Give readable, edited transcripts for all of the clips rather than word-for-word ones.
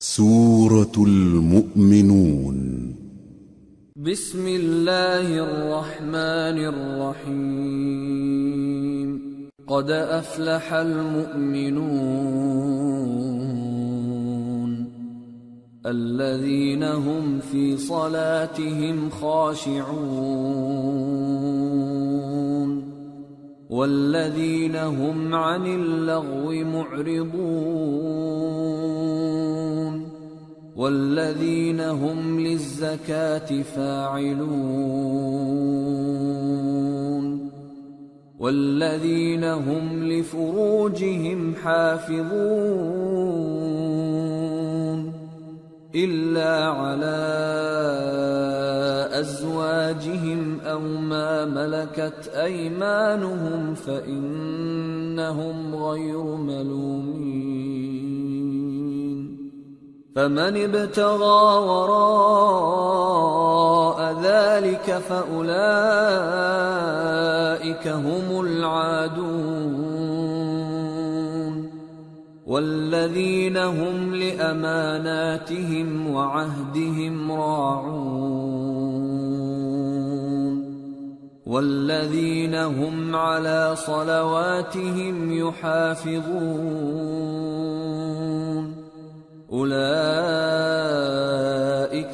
سورة المؤمنون بسم الله الرحمن الرحيم قد أفلح المؤمنون الذين هم في صلاتهم خاشعون والذين هم عن اللغو معرضون والذين هم للزكاة فاعلون والذين هم لفروجهم حافظون إلا على أزواجهم أو ما ملكت أيمانهم فإنهم غير ملومين فمن ابتغى وراء ذلك فأولئك هم العادون والذين هم لأماناتهم وعهدهم راعون والذين هم على صلواتهم يحافظون أولئك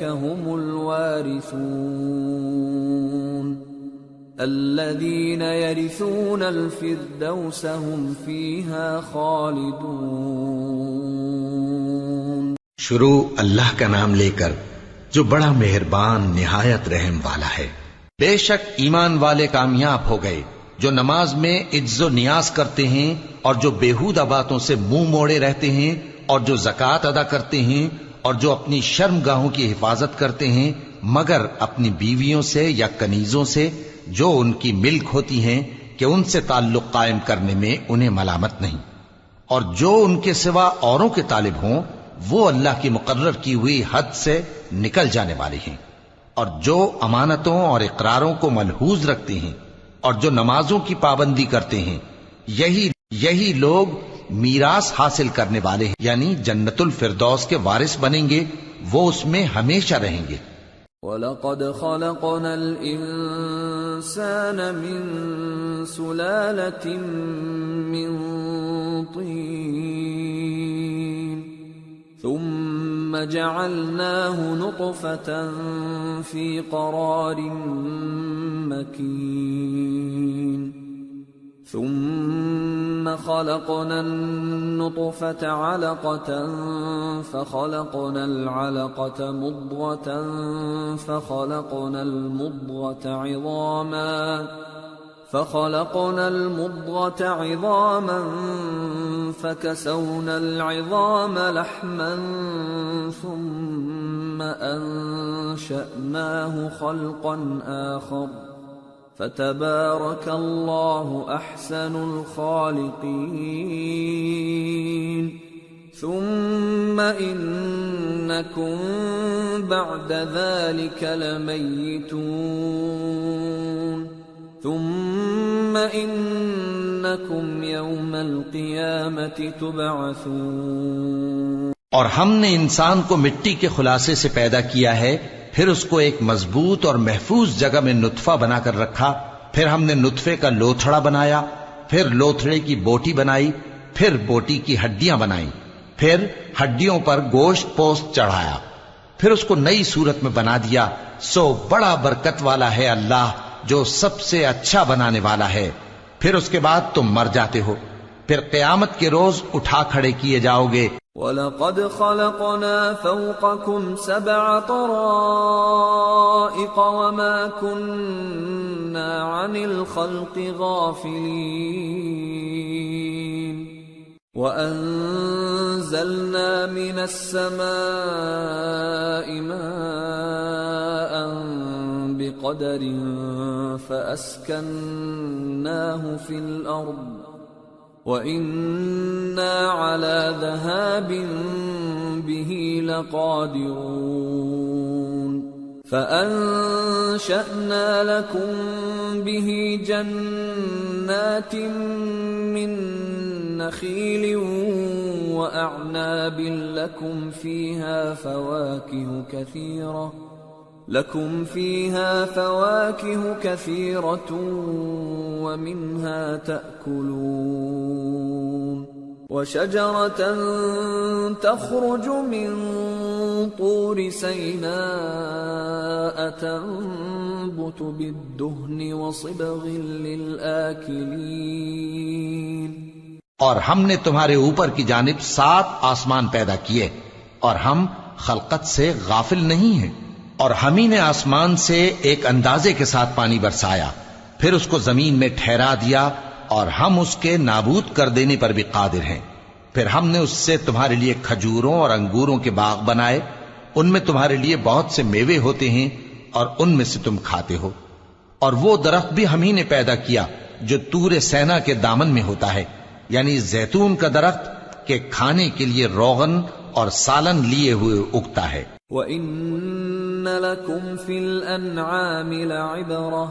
هم الوارثون الذين يرثون الفردوس هم فيها خالدون۔ شروع اللہ کا نام لے کر جو بڑا مہربان نہایت رحم والا ہے۔ بے شک ایمان والے کامیاب ہو گئے جو نماز میں عجز و نیاز کرتے ہیں اور جو بیہودہ باتوں سے منہ موڑے رہتے ہیں اور جو زکوٰۃ ادا کرتے ہیں اور جو اپنی شرمگاہوں کی حفاظت کرتے ہیں مگر اپنی بیویوں سے یا کنیزوں سے جو ان کی ملک ہوتی ہیں کہ ان سے تعلق قائم کرنے میں انہیں ملامت نہیں، اور جو ان کے سوا اوروں کے طالب ہوں وہ اللہ کی مقرر کی ہوئی حد سے نکل جانے والے ہیں، اور جو امانتوں اور اقراروں کو ملحوظ رکھتے ہیں اور جو نمازوں کی پابندی کرتے ہیں یہی لوگ میراث حاصل کرنے والے ہیں، یعنی جنت الفردوس کے وارث بنیں گے، وہ اس میں ہمیشہ رہیں گے۔ وَلَقَدْ خَلَقْنَا الْإِنسَانَ مِنْ سُلَالَةٍ مِّنْ طِينٍ ثُمَّ جَعَلْنَاهُ نُطْفَةً فِي قَرَارٍ مَّكِينٍ ثم خلقنا النطفة علقة فخلقنا العلقة مضغة فخلقنا المضغة عظاما فكسونا العظام لحما ثم أنشأناه خلقا آخر فتبارك الله أحسن الخالقين ثم إنكم بعد ذلك لميتون ثم إنكم يوم القيامة تبعثون۔ اور ہم نے انسان کو مٹی کے خلاصے سے پیدا کیا ہے، پھر اس کو ایک مضبوط اور محفوظ جگہ میں نطفہ بنا کر رکھا، پھر ہم نے نطفے کا لوتھڑا بنایا، پھر لوتھڑے کی بوٹی بنائی، پھر بوٹی کی ہڈیاں بنائیں، پھر ہڈیوں پر گوشت پوست چڑھایا، پھر اس کو نئی صورت میں بنا دیا۔ سو بڑا برکت والا ہے اللہ جو سب سے اچھا بنانے والا ہے۔ پھر اس کے بعد تم مر جاتے ہو، پھر قیامت کے روز اٹھا کھڑے کیے جاؤ گے۔ وَلَقَدْ خَلَقْنَا فَوْقَكُمْ سَبْعَ طَرَائِقَ وَمَا كُنَّا عَنِ الْخَلْقِ غَافِلِينَ وَأَنزَلْنَا مِنَ السَّمَاءِ مَاءً بِقَدَرٍ فَأَسْكَنَّاهُ فِي الْأَرْضِ وَإِنَّا عَلَى ذَهَابٍ بِهِ لَقَادِرُونَ فَأَنشَأْنَا لَكُم بِهِ جَنَّاتٍ مِّن نخيل وأعناب لكم فيها فواكه كثيرة ومنها تأكلون وشجرة تخرج من طور سيناء تنبت بالدهن وصبغ للآكلين اور ہم نے تمہارے اوپر کی جانب 7 آسمان پیدا کیے اور ہم خلقت سے غافل نہیں ہیں، اور ہم ہی نے آسمان سے ایک اندازے کے ساتھ پانی برسایا، پھر اس کو زمین میں ٹھہرا دیا، اور ہم اس کے نابود کر دینے پر بھی قادر ہیں۔ پھر ہم نے اس سے تمہارے لیے کھجوروں اور انگوروں کے باغ بنائے، ان میں تمہارے لیے بہت سے میوے ہوتے ہیں اور ان میں سے تم کھاتے ہو۔ اور وہ درخت بھی ہم ہی نے پیدا کیا جو طور سینا کے دامن میں ہوتا ہے، یعنی زیتون کا درخت کہ کھانے کے لیے روغن اور سالن لیے ہوئے اگتا ہے۔ وَإِنَّ لَكُمْ فِي الْأَنْعَامِ لَعِبْرَةً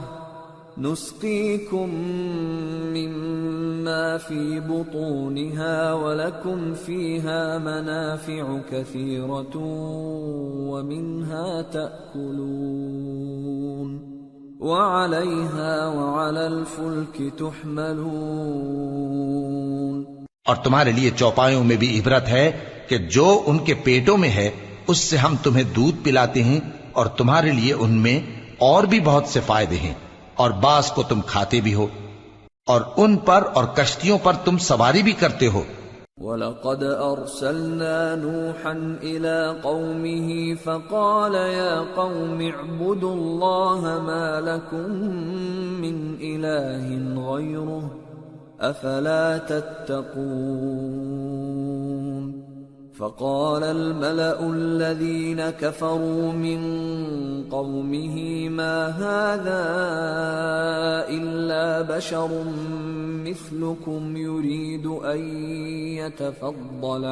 نُسْقِيكُم مِّمَّا فِي بُطُونِهَا وَلَكُمْ فِيهَا مَنَافِعُ كَثِيرَةٌ وَمِنْهَا تَأْكُلُونَ وَعَلَيْهَا وَعَلَى الْفُلْكِ تُحْمَلُونَ اور تمہارے لیے چوپایوں میں بھی عبرت ہے کہ جو ان کے پیٹوں میں ہے اس سے ہم تمہیں دودھ پلاتے ہیں، اور تمہارے لیے ان میں اور بھی بہت سے فائدے ہیں، اور بعض کو تم کھاتے بھی ہو، اور ان پر اور کشتیوں پر تم سواری بھی کرتے ہو۔ وَلَقَدْ أَرْسَلْنَا نُوحًا إِلَىٰ قَوْمِهِ فَقَالَ يَا قَوْمِ اعْبُدُوا اللَّهَ مَا لَكُم مِّنْ إِلَٰهٍ غَيْرُهُ أَفَلَا تَتَّقُونَ فَقَالَ الْمَلَأُ الَّذِينَ كَفَرُوا مِن قَوْمِهِ مَا هَٰذَا إِلَّا بَشَرٌ مِّثْلُكُمْ يُرِيدُ أَن يَتَفَضَّلَ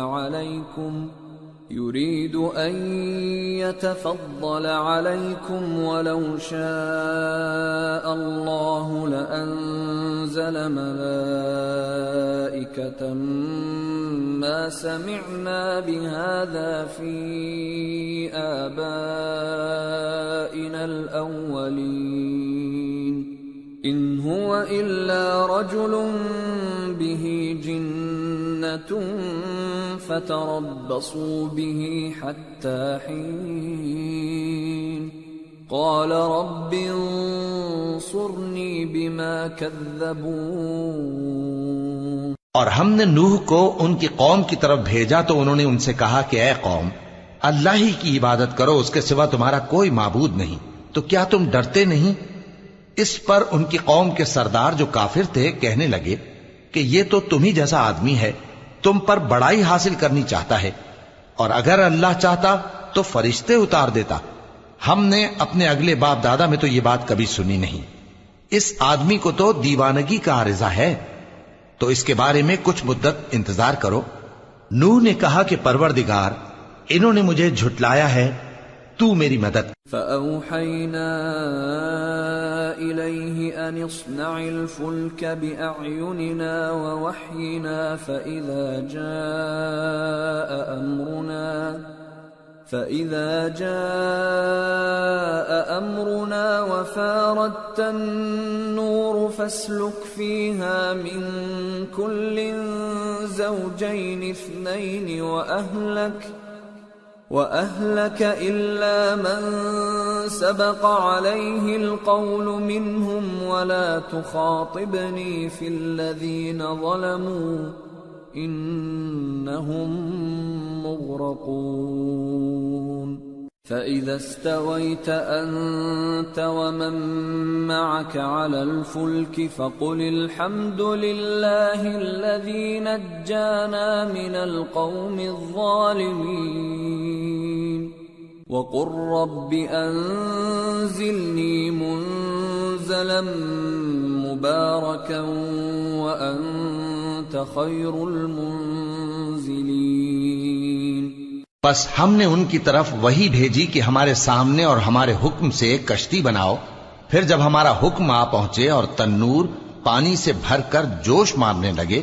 عَلَيْكُمْ وَلَوْ شَاءَ اللَّهُ لَأَنزَلَ مَلَائِكَةً مَّا سَمِعْنَا بِهَٰذَا فِي آبَائِنَا الْأَوَّلِينَ إِنْ هُوَ إِلَّا رَجُلٌ بِهِ جِنَّةٌ فَتَرَبَّصُوا بِهِ حَتَّىٰ حِينٍ قَالَ رَبِّ انصُرْنِي بِمَا كَذَّبُونِ اور ہم نے نوح کو ان کی قوم کی طرف بھیجا تو انہوں نے ان سے کہا کہ اے قوم، اللہ ہی کی عبادت کرو، اس کے سوا تمہارا کوئی معبود نہیں، تو کیا تم ڈرتے نہیں؟ اس پر ان کی قوم کے سردار جو کافر تھے کہنے لگے کہ یہ تو تم ہی جیسا آدمی ہے، تم پر بڑائی حاصل کرنی چاہتا ہے، اور اگر اللہ چاہتا تو فرشتے اتار دیتا۔ ہم نے اپنے اگلے باپ دادا میں تو یہ بات کبھی سنی نہیں، اس آدمی کو تو دیوانگی کا عارضہ ہے، تو اس کے بارے میں کچھ مدت انتظار کرو۔ نوح نے کہا کہ پروردگار، انہوں نے مجھے جھٹلایا ہے، تو میری مدد۔ فَأَوْحَيْنَا إِلَيْهِ أَنِ اصْنَعِ الْفُلْكَ بِأَعْيُنِنَا وَوَحْيِنَا فَإِذَا جَاءَ أَمْرُنَا وَفَارَتِ النُّورُ فَاسْلُكْ فِيهَا مِن كُلٍّ زَوْجَيْنِ اثْنَيْنِ وَأَهْلَكَ إِلَّا مَن سَبَقَ عَلَيْهِ الْقَوْلُ مِنْهُمْ وَلَا تُخَاطِبْنِي فِي الَّذِينَ ظَلَمُوا إِنَّهُمْ مُغْرَقُونَ فَإِذَا اسْتَوَيْتَ أَنْتَ وَمَن مَّعَكَ عَلَى الْفُلْكِ فَقُلِ الْحَمْدُ لِلَّهِ الَّذِي نَجَّانَا مِنَ الْقَوْمِ الظَّالِمِينَ وَقُل رَّبِّ أَنزِلْنِي مُنزَلًا مُبَارَكًا وَأَنتَ خَيْرُ الْمُنزِلِينَ بس ہم نے ان کی طرف وہی بھیجی کہ ہمارے سامنے اور ہمارے حکم سے ایک کشتی بناؤ، پھر جب ہمارا حکم آ پہنچے اور تنور پانی سے بھر کر جوش مارنے لگے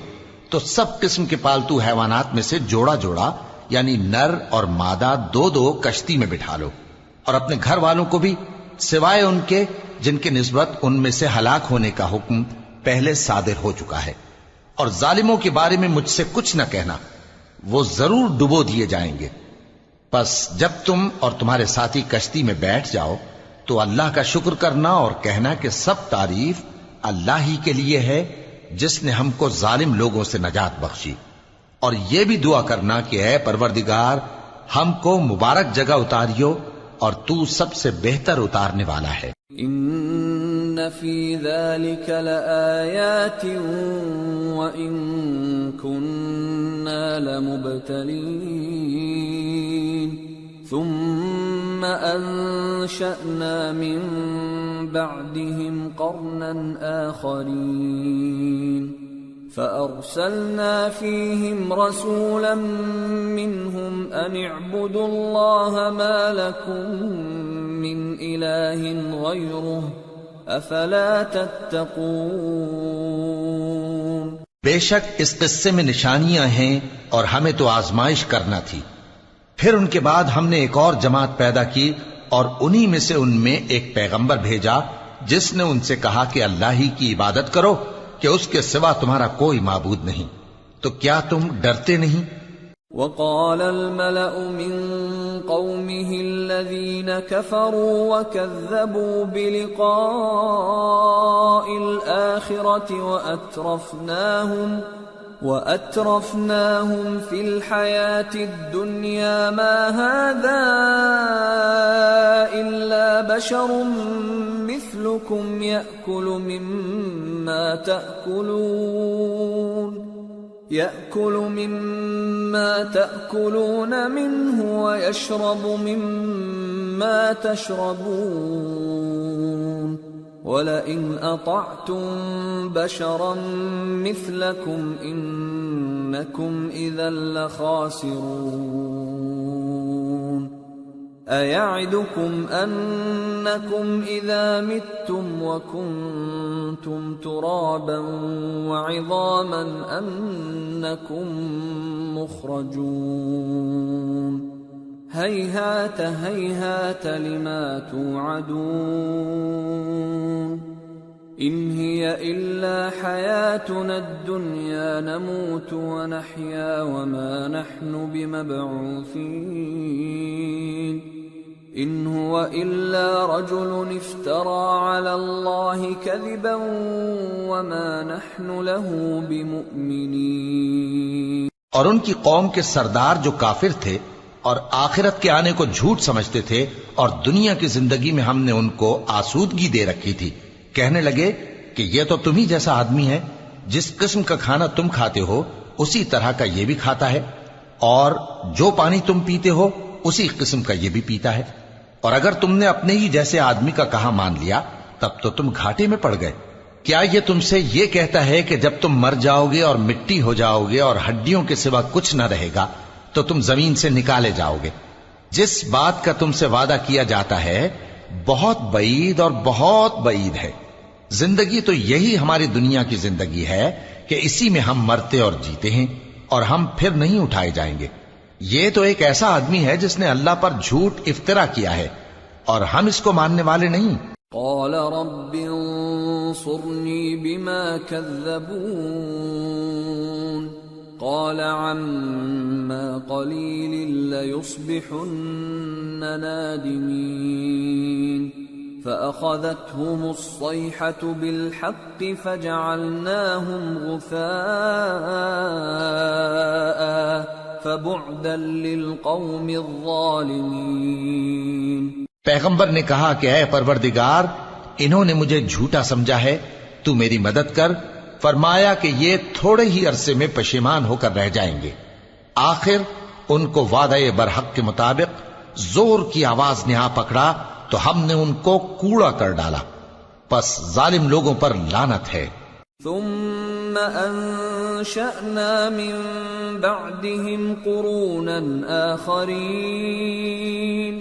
تو سب قسم کے پالتو حیوانات میں سے جوڑا جوڑا یعنی نر اور مادہ دو دو کشتی میں بٹھا لو، اور اپنے گھر والوں کو بھی سوائے ان کے جن کی نسبت ان میں سے ہلاک ہونے کا حکم پہلے صادر ہو چکا ہے، اور ظالموں کے بارے میں مجھ سے کچھ نہ کہنا، وہ ضرور ڈبو دیے جائیں گے۔ پس جب تم اور تمہارے ساتھی کشتی میں بیٹھ جاؤ تو اللہ کا شکر کرنا اور کہنا کہ سب تعریف اللہ ہی کے لیے ہے جس نے ہم کو ظالم لوگوں سے نجات بخشی، اور یہ بھی دعا کرنا کہ اے پروردگار ہم کو مبارک جگہ اتاریو اور تو سب سے بہتر اتارنے والا ہے۔ ان فی ذلک لآیات وان کننا لمبتلین ثم انشأنا من بعدهم قرنا آخرین فأرسلنا فيهم رسولا منهم أن اعبدوا الله ما لكم من إله غيره أفلا تتقون۔ بے شک اس قصے میں نشانیاں ہیں اور ہمیں تو آزمائش کرنا تھی، پھر ان کے بعد ہم نے ایک اور جماعت پیدا کی اور انہی میں سے ان میں ایک پیغمبر بھیجا جس نے ان سے کہا کہ اللہ ہی کی عبادت کرو کہ اس کے سوا تمہارا کوئی معبود نہیں، تو کیا تم ڈرتے نہیں؟ وقال الملأ من قومه الذين كفروا وكذبوا بلقاء الآخرة وأترفناهم في الحياة الدنيا ما هذا إلا بشر مثلكم يأكل مما تأكلون منه ويشرب مما تشربون وَلَئِنْ أَطَعْتُمْ بَشَرًا مِثْلَكُمْ إِنَّكُمْ إِذًا لَخَاسِرُونَ أَيَعِدُكُمْ أَنَّكُمْ إِذَا مِتُّمْ وَكُنْتُمْ تُرَابًا وَعِظَامًا أَنَّكُمْ مُخْرَجُونَ هيهات هيهات لما توعدون إن هي إلا حياتنا الدنيا نموت ونحيا وما نحن بمبعوثين إن هو إلا رجل افترى على الله كذبا وما نحن له بمؤمنين۔ اور ان کی قوم کے سردار جو کافر تھے اور آخرت کے آنے کو جھوٹ سمجھتے تھے اور دنیا کی زندگی میں ہم نے ان کو آسودگی دے رکھی تھی، کہنے لگے کہ یہ تو تم ہی جیسا آدمی ہے، جس قسم کا کھانا تم کھاتے ہو اسی طرح کا یہ بھی کھاتا ہے، اور جو پانی تم پیتے ہو اسی قسم کا یہ بھی پیتا ہے، اور اگر تم نے اپنے ہی جیسے آدمی کا کہا مان لیا تب تو تم گھاٹے میں پڑ گئے۔ کیا یہ تم سے یہ کہتا ہے کہ جب تم مر جاؤ گے اور مٹی ہو جاؤ گے اور ہڈیوں کے سوا کچھ نہ رہے گا تو تم زمین سے نکالے جاؤ گے؟ جس بات کا تم سے وعدہ کیا جاتا ہے بہت بعید اور بہت بعید ہے۔ زندگی تو یہی ہماری دنیا کی زندگی ہے کہ اسی میں ہم مرتے اور جیتے ہیں، اور ہم پھر نہیں اٹھائے جائیں گے۔ یہ تو ایک ایسا آدمی ہے جس نے اللہ پر جھوٹ افطرا کیا ہے، اور ہم اس کو ماننے والے نہیں۔ قال رب انصرني بما كذبون قال عما قليل ليصبحن نادمين فأخذتهم الصيحة بالحق فجعلناهم غثاء فبعدا للقوم الظالمين۔ پیغمبر نے کہا کہ اے پروردگار انہوں نے مجھے جھوٹا سمجھا ہے، تو میری مدد کر۔ فرمایا کہ یہ تھوڑے ہی عرصے میں پشیمان ہو کر رہ جائیں گے۔ آخر ان کو وعدہ برحق کے مطابق زور کی آواز نے آ پکڑا تو ہم نے ان کو کوڑا کر ڈالا، پس ظالم لوگوں پر لعنت ہے۔ ثم انشأنا من بعدهم قرونا آخرين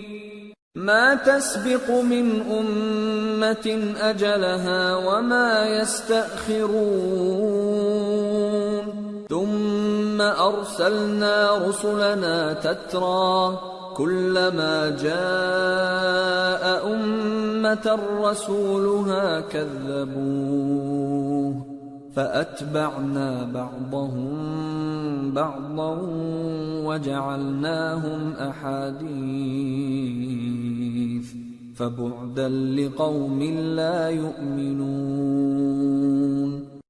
ما تسبق من أمة أجلها وما يستأخرون ثم أرسلنا رسلنا تترى كلما جاء أمة رسولها كذبوه فأتبعنا بعضهم بعضا وجعلناهم أحاديث فبعدا لقوم لا يؤمنون۔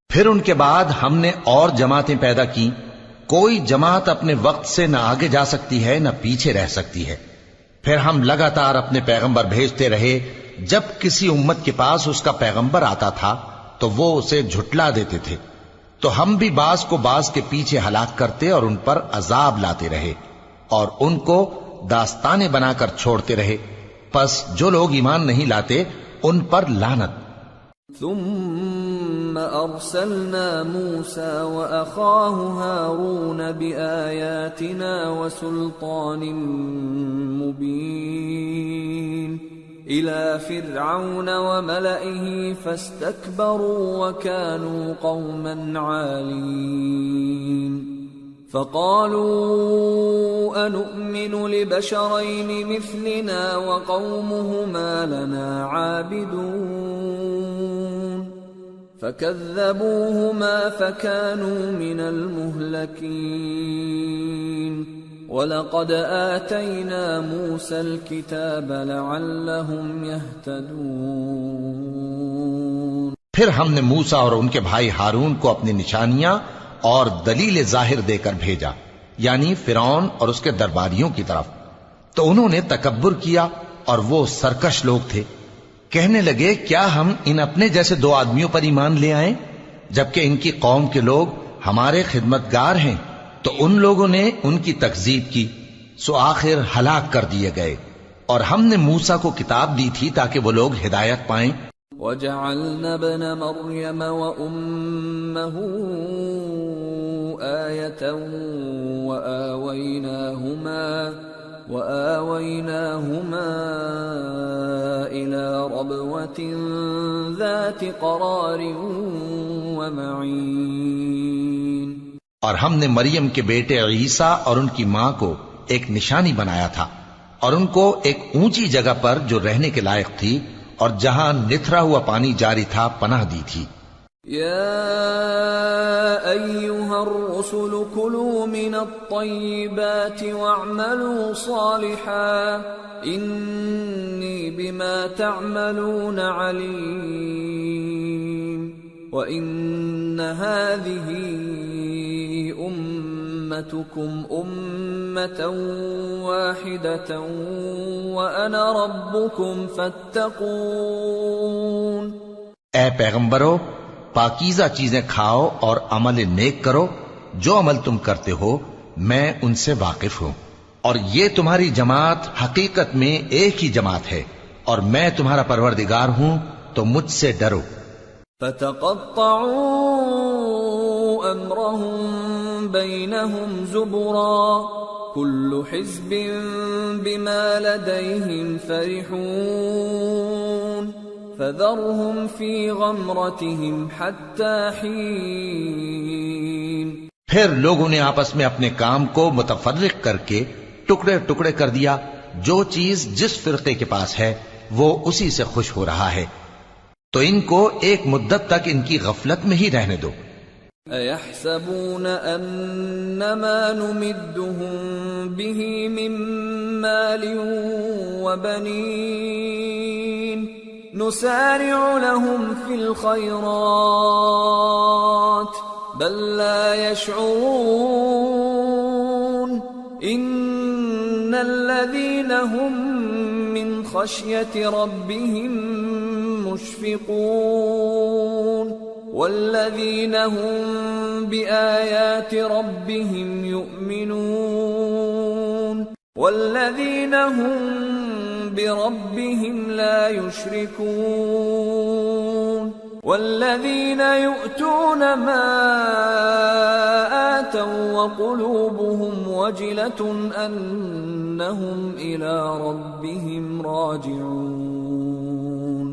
پھر ان کے بعد ہم نے اور جماعتیں پیدا کی، کوئی جماعت اپنے وقت سے نہ آگے جا سکتی ہے نہ پیچھے رہ سکتی ہے۔ پھر ہم لگاتار اپنے پیغمبر بھیجتے رہے، جب کسی امت کے پاس اس کا پیغمبر آتا تھا تو وہ اسے جھٹلا دیتے تھے، تو ہم بھی بعض کو بعض کے پیچھے ہلاک کرتے اور ان پر عذاب لاتے رہے اور ان کو داستانیں بنا کر چھوڑتے رہے، پس جو لوگ ایمان نہیں لاتے ان پر لعنت۔ ثم أرسلنا موسى وأخاه هارون بآياتنا وسلطان مبين إلى فرعون وملئه فاستكبروا وكانوا قوما عالين فقالوا أنؤمن لبشرين مثلنا وقومهما لنا عابدون فكذبوهما فكانوا من المهلكين وَلَقَدْ آتَيْنَا مُوسَى الْكِتَابَ لَعَلَّهُمْ يَهْتَدُونَ۔ پھر ہم نے موسیٰ اور ان کے بھائی ہارون کو اپنی نشانیاں اور دلیل ظاہر دے کر بھیجا، یعنی فرعون اور اس کے درباریوں کی طرف، تو انہوں نے تکبر کیا اور وہ سرکش لوگ تھے۔ کہنے لگے کیا ہم ان اپنے جیسے دو آدمیوں پر ایمان لے آئیں جبکہ ان کی قوم کے لوگ ہمارے خدمتگار ہیں؟ تو ان لوگوں نے ان کی تکذیب کی، سو آخر ہلاک کر دیے گئے۔ اور ہم نے موسیٰ کو کتاب دی تھی تاکہ وہ لوگ ہدایت پائیں۔ وَجَعَلْنَا ابْنَ مَرْيَمَ وَأُمَّهُ آيَةً وَآوَيْنَاهُمَا إِلَى رَبْوَةٍ ذَاتِ قَرَارٍ وَمَعِينٍ۔ اور ہم نے مریم کے بیٹے عیسیٰ اور ان کی ماں کو ایک نشانی بنایا تھا اور ان کو ایک اونچی جگہ پر جو رہنے کے لائق تھی اور جہاں نتھرا ہوا پانی جاری تھا پناہ دی تھی۔ یا ایھا الرسل کلوا من الطیبات واعملوا صالحا انی بما تعملون علیم وَإِنَّ هَذِهِ أُمَّتُكُمْ أُمَّةً وَاحِدَةً وَأَنَا رَبُّكُمْ فَاتَّقُونِ۔ اے پیغمبرو، پاکیزہ چیزیں کھاؤ اور عمل نیک کرو، جو عمل تم کرتے ہو میں ان سے واقف ہوں، اور یہ تمہاری جماعت حقیقت میں ایک ہی جماعت ہے اور میں تمہارا پروردگار ہوں، تو مجھ سے ڈرو۔ فَتَقَطَّعُوا أَمْرَهُمْ بَيْنَهُمْ زُبُرًا كُلُّ حِزْبٍ بِمَا لَدَيْهِمْ فَرِحُونَ فَذَرْهُمْ فِي غَمْرَتِهِمْ حَتَّى حِينٍ۔ پھر لوگوں نے آپس میں اپنے کام کو متفرق کر کے ٹکڑے ٹکڑے کر دیا، جو چیز جس فرقے کے پاس ہے وہ اسی سے خوش ہو رہا ہے، تو ان کو ایک مدت تک ان کی غفلت میں ہی رہنے دو۔ اَيَحْسَبُونَ أَنَّمَا نُمِدُّهُم بِهِ مِن مَّالٍ وَبَنِينَ نُسَارِعُ لَهُمْ فِي الْخَيْرَاتِ بَل لَّا يَشْعُرُونَ إِنَّ الَّذِينَ هُم مِّن خَشْيَةِ رَبِّهِم مشفقون والذین هم بآیات ربهم یؤمنون والذین هم بربهم لا یشرکون والذین یؤتون ما آتوا وقلوبهم وجلة أنهم إلى ربهم راجعون۔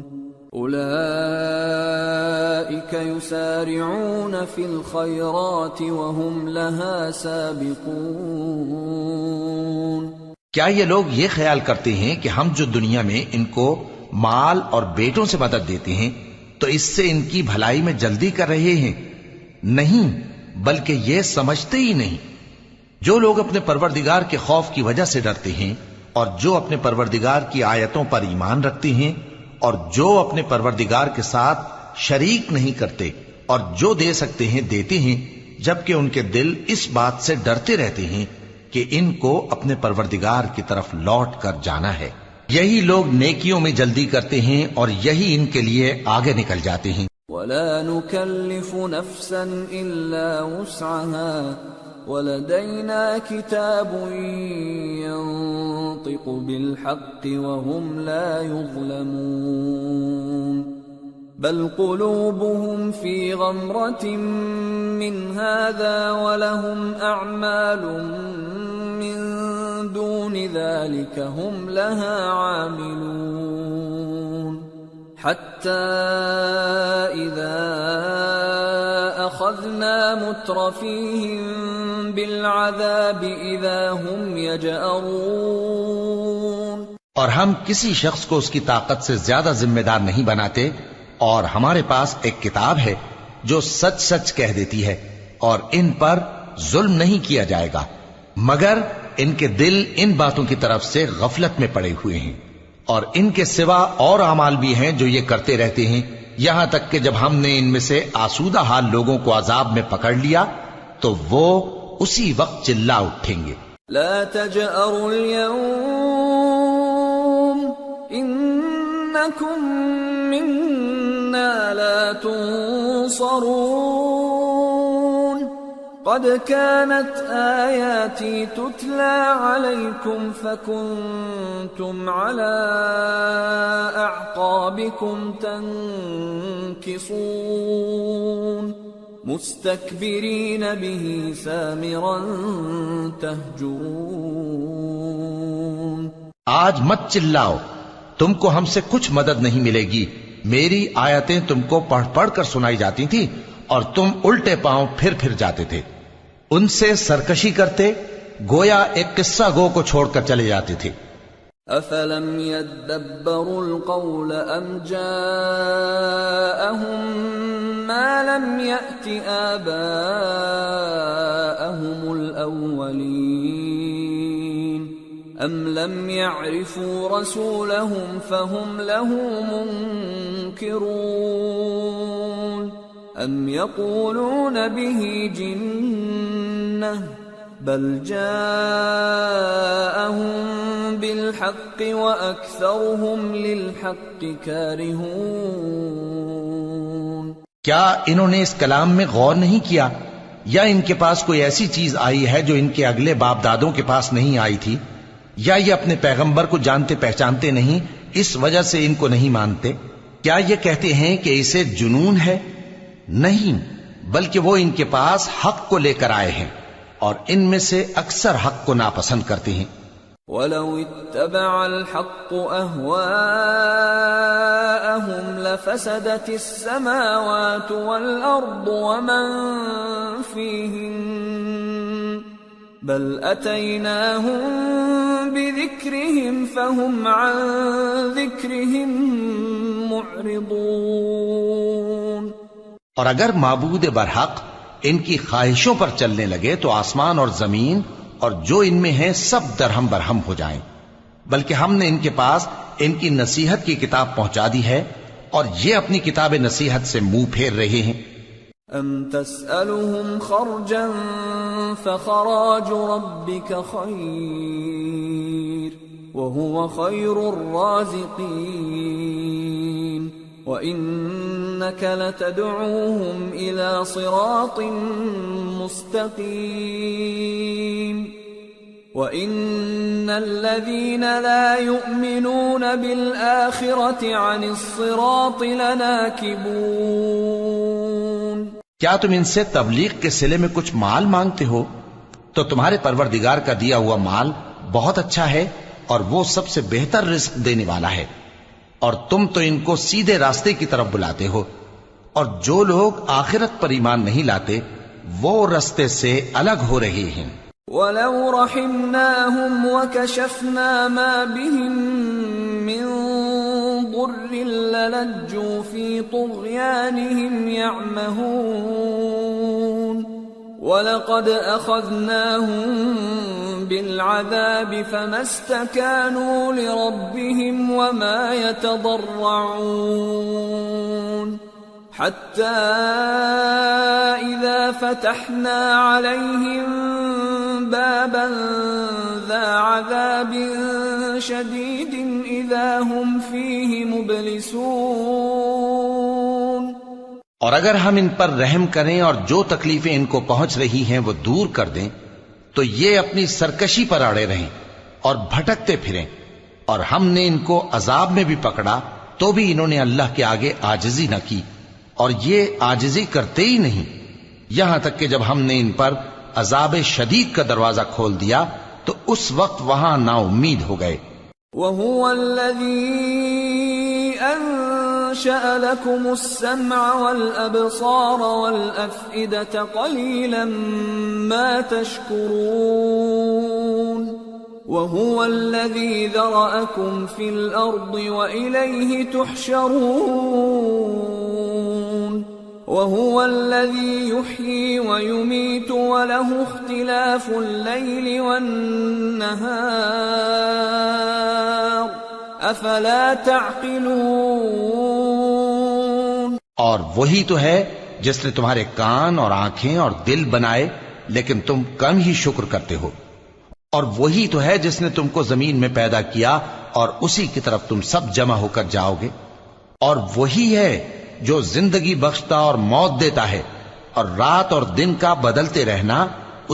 أولئك يسارعون في الخيرات وهم لها سابقون. کیا یہ لوگ یہ خیال کرتے ہیں کہ ہم جو دنیا میں ان کو مال اور بیٹوں سے مدد دیتے ہیں تو اس سے ان کی بھلائی میں جلدی کر رہے ہیں؟ نہیں، بلکہ یہ سمجھتے ہی نہیں. جو لوگ اپنے پروردگار کے خوف کی وجہ سے ڈرتے ہیں اور جو اپنے پروردگار کی آیتوں پر ایمان رکھتے ہیں اور جو اپنے پروردگار کے ساتھ شریک نہیں کرتے اور جو دے سکتے ہیں دیتے ہیں، جبکہ ان کے دل اس بات سے ڈرتے رہتے ہیں کہ ان کو اپنے پروردگار کی طرف لوٹ کر جانا ہے، یہی لوگ نیکیوں میں جلدی کرتے ہیں اور یہی ان کے لیے آگے نکل جاتے ہیں. ولا نكلف نفسا إلا وسعها ولدينا كتاب ينطق بالحق وهم لا يظلمون. بل قلوبهم في غمرة من هذا ولهم أعمال من دون ذلك هم لها عاملون. حتى إذا أخذنا مترفيهم بالعذاب إذا هم يجأرون. اور ہم کسی شخص کو اس کی طاقت سے زیادہ ذمہ دار نہیں بناتے، اور ہمارے پاس ایک کتاب ہے جو سچ سچ کہہ دیتی ہے، اور ان پر ظلم نہیں کیا جائے گا، مگر ان کے دل ان باتوں کی طرف سے غفلت میں پڑے ہوئے ہیں. اور ان کے سوا اور اعمال بھی ہیں جو یہ کرتے رہتے ہیں، یہاں تک کہ جب ہم نے ان میں سے آسودہ حال لوگوں کو عذاب میں پکڑ لیا تو وہ اسی وقت چلا اٹھیں گے. لا تجأروا اليوم إنكم منا لا تنصرون. قد كانت آياتي تتلى عليكم فكنتم على أعقابكم تنكصون مستكبرين به سامرا تهجرون. آج مت چلاؤ، تم کو ہم سے کچھ مدد نہیں ملے گی. میری آیتیں تم کو پڑھ پڑھ کر سنائی جاتی تھی اور تم الٹے پاؤں پھر پھر جاتے تھے، ان سے سرکشی کرتے، گویا ایک قصہ گو کو چھوڑ کر چلے جاتے تھے. افلم يدبروا القول ام جاءهم ما لم يأت آباءهم الأولين ام لم يعرفوا رسولهم فهم له منكرون ام يقولون به جنة بل جاءهم بالحق وأكثرهم للحق كارهون. کیا انہوں نے اس کلام میں غور نہیں کیا، یا ان کے پاس کوئی ایسی چیز آئی ہے جو ان کے اگلے باپ دادوں کے پاس نہیں آئی تھی، یا یہ اپنے پیغمبر کو جانتے پہچانتے نہیں اس وجہ سے ان کو نہیں مانتے؟ کیا یہ کہتے ہیں کہ اسے جنون ہے؟ نہیں، بلکہ وہ ان کے پاس حق کو لے کر آئے ہیں اور ان میں سے اکثر حق کو ناپسند کرتے ہیں. وَلَوِ اتَّبَعَ الْحَقُّ أَهْوَاءَهُمْ لَفَسَدَتِ السَّمَاوَاتُ وَالْأَرْضُ وَمَنْ فِيهِنَّ بَلْ أَتَيْنَاهُمْ بِذِكْرِهِمْ فَهُمْ عَنْ ذِكْرِهِمْ مُعْرِضُونَ. اور اگر معبود برحق ان کی خواہشوں پر چلنے لگے تو آسمان اور زمین اور جو ان میں ہیں سب درہم برہم ہو جائیں، بلکہ ہم نے ان کے پاس ان کی نصیحت کی کتاب پہنچا دی ہے اور یہ اپنی کتاب نصیحت سے منہ پھیر رہے ہیں. ام تسألهم خرجا فخراج ربك خير وهو خير الرازقين وإنك لتدعوهم إلى صراط مستقيم وإن الذين لا يؤمنون بالآخرة عن الصراط لناكبون. کیا تم ان سے تبلیغ کے صلے میں کچھ مال مانگتے ہو؟ تو تمہارے پروردگار کا دیا ہوا مال بہت اچھا ہے اور وہ سب سے بہتر رزق دینے والا ہے، اور تم تو ان کو سیدھے راستے کی طرف بلاتے ہو، اور جو لوگ آخرت پر ایمان نہیں لاتے وہ رستے سے الگ ہو رہے ہیں۔ وَلَوْ رَحِمْنَاهُمْ وَكَشَفْنَا مَا بِهِمْ مِنْ ضُرٍّ لَلَجُّوا فِي طُغْيَانِهِمْ يَعْمَهُونَ وَلَقَدْ أَخَذْنَاهُمْ بِالْعَذَابِ فَمَا اسْتَكَانُوا لِرَبِّهِمْ وَمَا يَتَضَرَّعُونَ حتى إذا فتحنا عليهم بابا ذا عذاب شديد إذا هم فيه مبلسون۔ اور اگر ہم ان پر رحم کریں اور جو تکلیفیں ان کو پہنچ رہی ہیں وہ دور کر دیں تو یہ اپنی سرکشی پر اڑے رہیں اور بھٹکتے پھریں، اور ہم نے ان کو عذاب میں بھی پکڑا تو بھی انہوں نے اللہ کے آگے عاجزی نہ کی، اور یہ عاجزی کرتے ہی نہیں، یہاں تک کہ جب ہم نے ان پر عذاب شدید کا دروازہ کھول دیا تو اس وقت وہاں نا امید ہو گئے۔ وَهُوَ الَّذِي أَنشَأَ لَكُمُ السَّمْعَ وَالْأَبْصَارَ وَالْأَفْئِدَةَ قَلِيلًا مَا تَشْكُرُونَ وَهُوَ الَّذِي ذَرَأَكُمْ فِي الْأَرْضِ وَإِلَيْهِ تُحْشَرُونَ وَهُوَ الَّذِي يُحْيِي وَيُمِيتُ وَلَهُ اخْتِلَافُ اللَّيْلِ وَالنَّهَارِ أَفَلَا تَعْقِلُونَ۔ اور وہی تو ہے جس نے تمہارے کان اور آنکھیں اور دل بنائے لیکن تم کم ہی شکر کرتے ہو، اور وہی تو ہے جس نے تم کو زمین میں پیدا کیا اور اسی کی طرف تم سب جمع ہو کر جاؤ گے، اور وہی ہے جو زندگی بخشتا اور موت دیتا ہے، اور رات اور دن کا بدلتے رہنا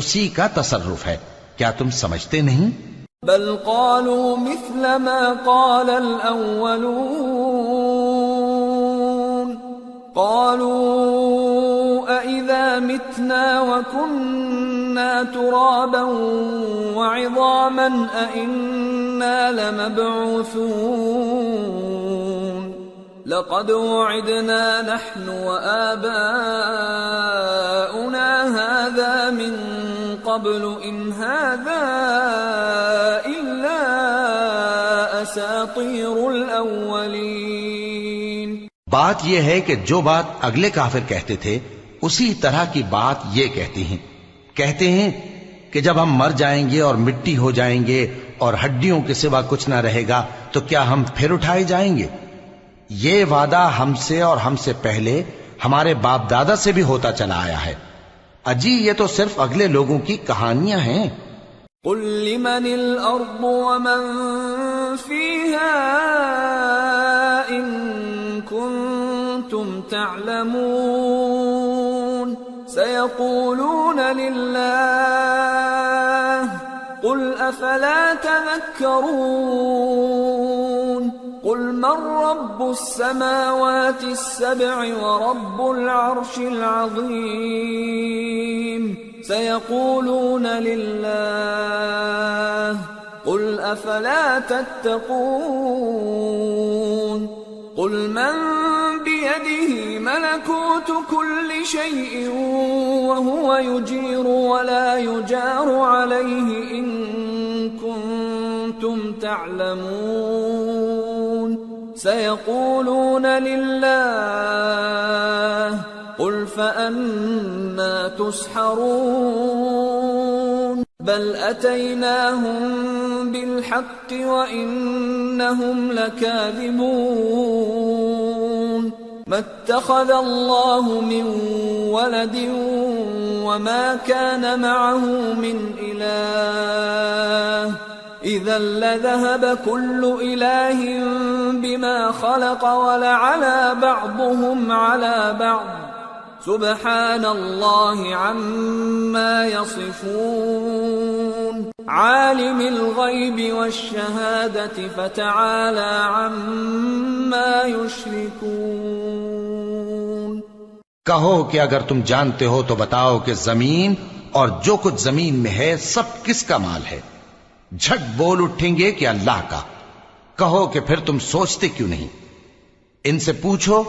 اسی کا تصرف ہے، کیا تم سمجھتے نہیں؟ بل قالوا مثل ما قال الأولون قالوا أإذا متنا وكنا ترابا وعظاما أإنا لمبعوثون لقد وعدنا نحن وآباؤنا هذا من قبل إن هذا إلا أساطير الأولين۔ بات یہ ہے کہ جو بات اگلے کافر کہتے تھے اسی طرح کی بات یہ کہتے ہیں کہ جب ہم مر جائیں گے اور مٹی ہو جائیں گے اور ہڈیوں کے سوا کچھ نہ رہے گا تو کیا ہم پھر اٹھائے جائیں گے؟ یہ وعدہ ہم سے اور ہم سے پہلے ہمارے باپ دادا سے بھی ہوتا چلا آیا ہے، اجی یہ تو صرف اگلے لوگوں کی کہانیاں ہیں۔ قل لمن الأرض ومن فيها إن كنتم تعلمون سيقولون لله قل أفلا تذكرون قل من رب السماوات السبع ورب العرش العظيم سيقولون لله قل أفلا تتقون قل من بيده ملكوت كل شيء وهو يجير ولا يجار عليه إن كنتم تعلمون سيقولون لله قل فأنا تسحرون بل أتيناهم بالحق وإنهم لكاذبون ما اتخذ الله من ولد وما كان معه من إله إذا لذهب كل إله بما خلق ولعلى بعضهم على بعض سبحان الله عما يصفون عالم الغيب والشهادة فتعالى عما يشركون۔ کہو کہ اگر تم جانتے ہو تو بتاؤ کہ زمین اور جو کچھ زمین میں ہے سب کس کا مال ہے؟ جھٹ بول اٹھیں گے کہ اللہ کا۔ کہو کہ پھر تم سوچتے کیوں نہیں؟ ان سے پوچھو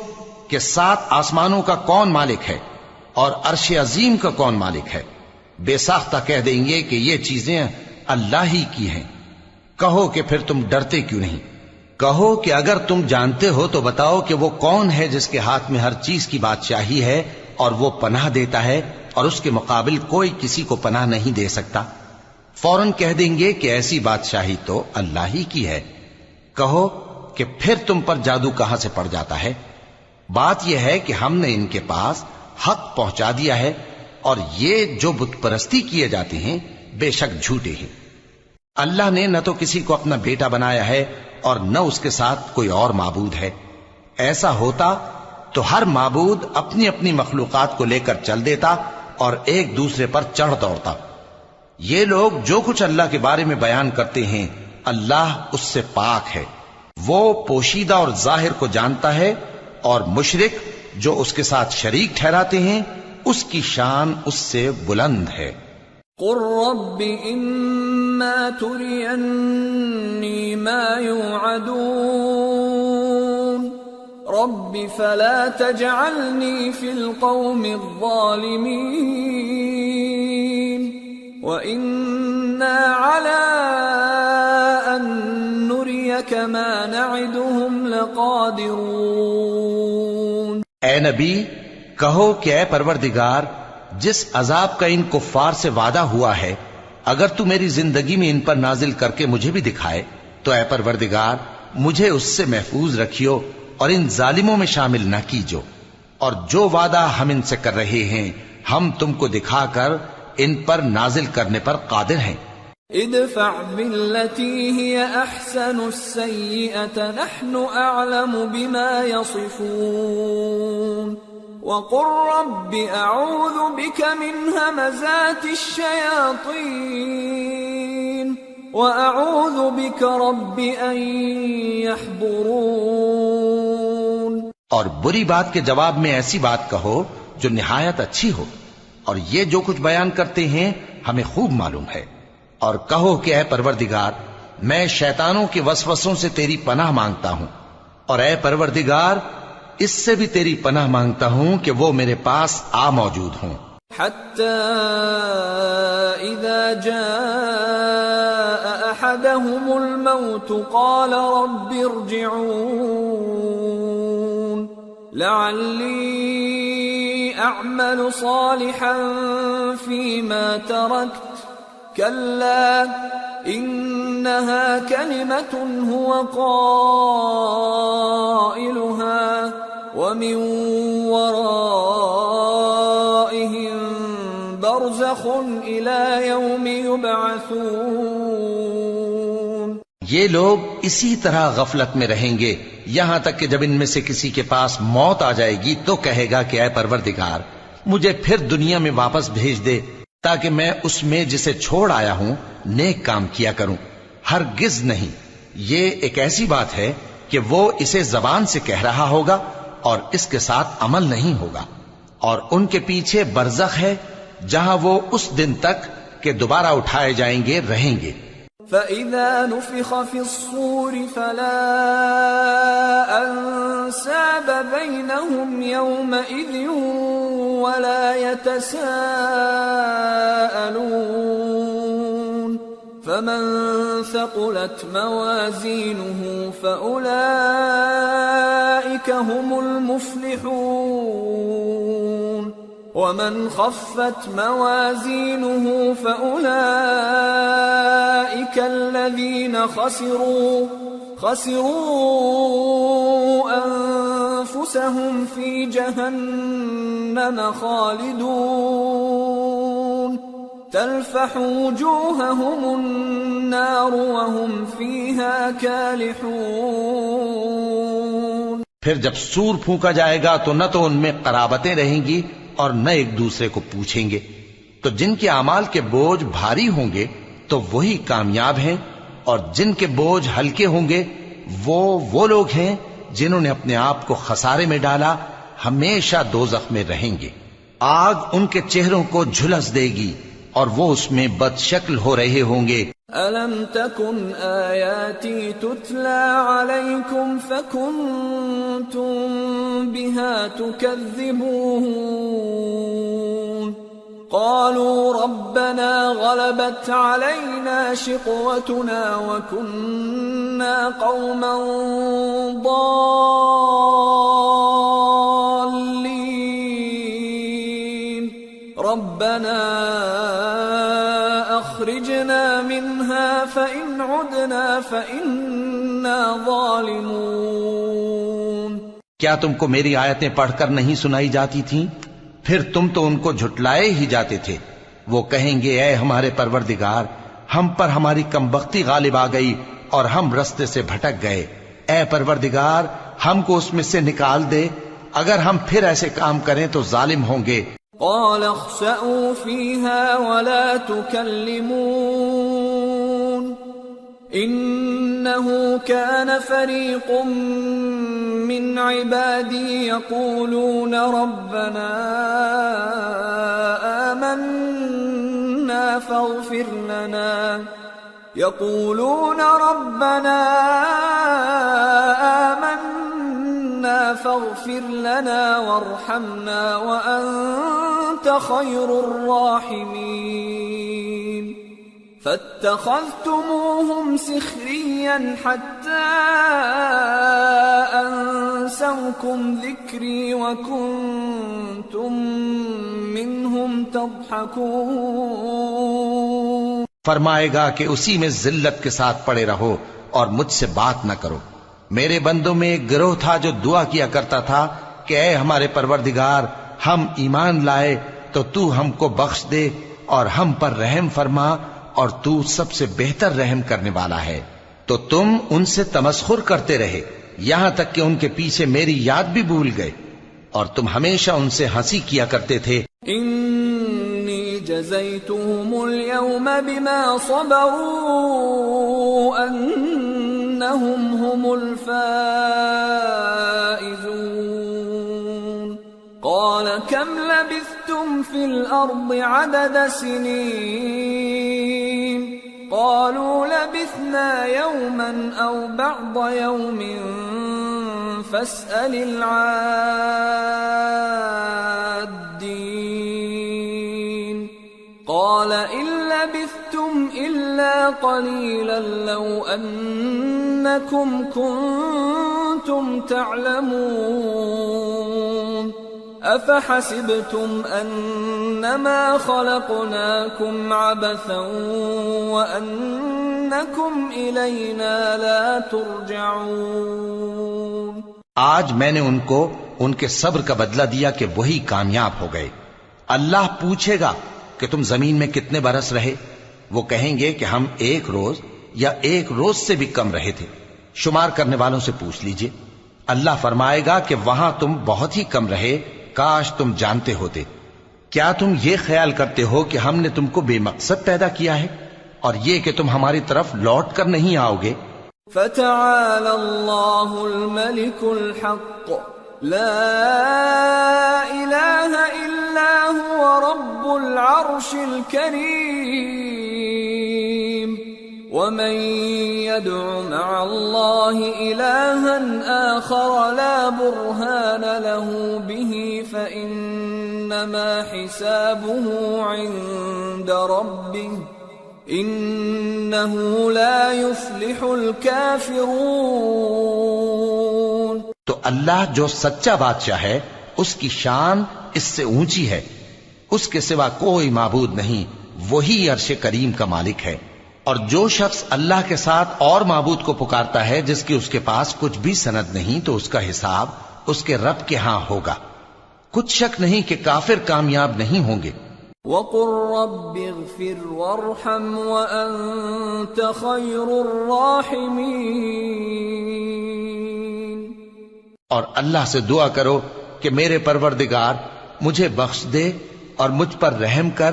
کہ 7 آسمانوں کا کون مالک ہے اور عرش عظیم کا کون مالک ہے؟ بے ساختہ کہہ دیں گے کہ یہ چیزیں اللہ ہی کی ہیں۔ کہو کہ پھر تم ڈرتے کیوں نہیں؟ کہو کہ اگر تم جانتے ہو تو بتاؤ کہ وہ کون ہے جس کے ہاتھ میں ہر چیز کی بادشاہی ہے اور وہ پناہ دیتا ہے اور اس کے مقابل کوئی کسی کو پناہ نہیں دے سکتا۔ فوراً کہہ دیں گے کہ ایسی بادشاہی تو اللہ ہی کی ہے۔ کہو کہ پھر تم پر جادو کہاں سے پڑ جاتا ہے؟ بات یہ ہے کہ ہم نے ان کے پاس حق پہنچا دیا ہے، اور یہ جو بت پرستی کیے جاتے ہیں بے شک جھوٹے ہیں۔ اللہ نے نہ تو کسی کو اپنا بیٹا بنایا ہے اور نہ اس کے ساتھ کوئی اور معبود ہے۔ ایسا ہوتا تو ہر معبود اپنی اپنی مخلوقات کو لے کر چل دیتا اور ایک دوسرے پر چڑھ دوڑتا۔ یہ لوگ جو کچھ اللہ کے بارے میں بیان کرتے ہیں اللہ اس سے پاک ہے، وہ پوشیدہ اور ظاہر کو جانتا ہے، اور مشرک جو اس کے ساتھ شریک ٹھہراتے ہیں اس کی شان اس سے بلند ہے۔ قل رب اما ترینی ما یوعدون رب فلا تجعلنی فی القوم الظالمین وإنا على أن نريك ما نعدهم لقادرون۔ اے نبی کہو کہ اے پروردگار، جس عذاب کا ان کفار سے وعدہ ہوا ہے اگر تو میری زندگی میں ان پر نازل کر کے مجھے بھی دکھائے تو اے پروردگار مجھے اس سے محفوظ رکھیو اور ان ظالموں میں شامل نہ کیجو، اور جو وعدہ ہم ان سے کر رہے ہیں ہم تم کو دکھا کر ان پر نازل کرنے پر قادر ہیں۔ ادفع بالتي هي احسن السيئة نحن اعلم بما يصفون وقل رب اعوذ بك من همزات الشياطين واعوذ بك رب ان يحضرون۔ اور بری بات کے جواب میں ایسی بات کہو جو نہایت اچھی ہو، اور یہ جو کچھ بیان کرتے ہیں ہمیں خوب معلوم ہے۔ اور کہو کہ اے پروردگار میں شیطانوں کے وسوسوں سے تیری پناہ مانگتا ہوں، اور اے پروردگار اس سے بھی تیری پناہ مانگتا ہوں کہ وہ میرے پاس آ موجود ہوں۔ حتى اذا جاء احدهم الموت قال رب ارجعون لعلی اعمل صالحا فيما تركت كلا انها كلمة هو قائلها ومن ورائهم برزخ الى يوم يبعثون۔ یہ لوگ اسی طرح غفلت میں رہیں گے یہاں تک کہ جب ان میں سے کسی کے پاس موت آ جائے گی تو کہے گا کہ اے پروردگار مجھے پھر دنیا میں واپس بھیج دے تاکہ میں اس میں جسے چھوڑ آیا ہوں نیک کام کیا کروں۔ ہرگز نہیں، یہ ایک ایسی بات ہے کہ وہ اسے زبان سے کہہ رہا ہوگا اور اس کے ساتھ عمل نہیں ہوگا، اور ان کے پیچھے برزخ ہے جہاں وہ اس دن تک کہ دوبارہ اٹھائے جائیں گے رہیں گے۔ فَإِذَا نُفِخَ فِي الصُّورِ فَلَا أَنْسَابَ بَيْنَهُمْ يَوْمَئِذٍ وَلَا يَتَسَاءَلُونَ فَمَنْ ثَقُلَتْ مَوَازِينُهُ فَأُولَئِكَ هُمُ الْمُفْلِحُونَ وَمَنْ خَفَّتْ مَوَازِينُهُ فَأُولَئِكَ الَّذِينَ خَسِرُوا أَنفُسَهُمْ فِي جَهَنَّمَ خَالِدُونَ تَلْفَحُ وُجُوهَهُمُ النَّارُ وَهُمْ فِيهَا كَالِحُونَ۔ پھر جب سور پھونکا جائے گا تو نہ تو ان میں قرابتیں رہیں گی اور نہ ایک دوسرے کو پوچھیں گے، تو جن کے اعمال کے بوجھ بھاری ہوں گے تو وہی کامیاب ہیں، اور جن کے بوجھ ہلکے ہوں گے وہ لوگ ہیں جنہوں نے اپنے آپ کو خسارے میں ڈالا، ہمیشہ دوزخ میں رہیں گے۔ آگ ان کے چہروں کو جھلس دے گی اور وہ اس میں بد شکل ہو رہے ہوں گے۔ ألم تكن آياتي تتلى عليكم فكنتم بها تكذبون قالوا ربنا غلبت علينا شقوتنا وكنا قوما ضالين ربنا أخرجنا منها فإن عدنا فإنا ظالمون کیا تم کو میری آیتیں پڑھ کر نہیں سنائی جاتی تھیں؟ پھر تم تو ان کو جھٹلائے ہی جاتے تھے۔ وہ کہیں گے اے ہمارے پروردگار، ہم پر ہماری کمبختی غالب آ گئی اور ہم رستے سے بھٹک گئے۔ اے پروردگار، ہم کو اس میں سے نکال دے، اگر ہم پھر ایسے کام کریں تو ظالم ہوں گے۔ قال اخسئوا فيها ولا تكلمون إنه كان فريق من عبادي يقولون ربنا آمنا فاغفر لنا فاغفر لنا وارحمنا وأنت خير الراحمين فاتخذتموهم سخريا حتى أنسوكم ذكري وكنتم منهم تضحكون فرمائے گا کہ اسی میں ذلت کے ساتھ پڑے رہو اور مجھ سے بات نہ کرو۔ میرے بندوں میں ایک گروہ تھا جو دعا کیا کرتا تھا کہ اے ہمارے پروردگار، ہم ایمان لائے تو تو ہم کو بخش دے اور ہم پر رحم فرما، اور تو سب سے بہتر رحم کرنے والا ہے۔ تو تم ان سے تمسخر کرتے رہے یہاں تک کہ ان کے پیچھے میری یاد بھی بھول گئے، اور تم ہمیشہ ان سے ہنسی کیا کرتے تھے۔ انی جزیتهم اليوم بما صبروا انہم هم الفائزون قال كم لبثتم في الارض عدد سنين قالوا لبثنا يوما او بعض يوم فاسأل العادين قال إن لبثتم إلا قليلا لو أنكم كنتم تعلمون أفحسبتم أنما خلقناكم عبثا وأنكم إلينا لا ترجعون آج میں نے ان کو ان کے صبر کا بدلہ دیا کہ وہی کامیاب ہو گئے۔ اللہ پوچھے گا کہ تم زمین میں کتنے برس رہے؟ وہ کہیں گے کہ ہم ایک روز یا ایک روز سے بھی کم رہے تھے، شمار کرنے والوں سے پوچھ لیجئے۔ اللہ فرمائے گا کہ وہاں تم بہت ہی کم رہے، کاش تم جانتے ہوتے۔ کیا تم یہ خیال کرتے ہو کہ ہم نے تم کو بے مقصد پیدا کیا ہے اور یہ کہ تم ہماری طرف لوٹ کر نہیں آؤ گے؟ فتعالى الله الملك الحق لا إله إلا هو رب العرش الكريم ومن يدع مع الله إلها آخر لا برهان له به فإنما حسابه عند ربه انہو لا یفلح الکافرون۔ تو اللہ جو سچا بادشاہ ہے اس کی شان اس سے اونچی ہے، اس کے سوا کوئی معبود نہیں، وہی عرش کریم کا مالک ہے۔ اور جو شخص اللہ کے ساتھ اور معبود کو پکارتا ہے جس کی اس کے پاس کچھ بھی سند نہیں، تو اس کا حساب اس کے رب کے ہاں ہوگا۔ کچھ شک نہیں کہ کافر کامیاب نہیں ہوں گے۔ وَقُلْ رَبِّ اغْفِرْ وَارْحَمْ وَأَنْتَ خَيْرُ الرَّاحِمِينَ اور اللہ سے دعا کرو کہ میرے پروردگار مجھے بخش دے اور مجھ پر رحم کر،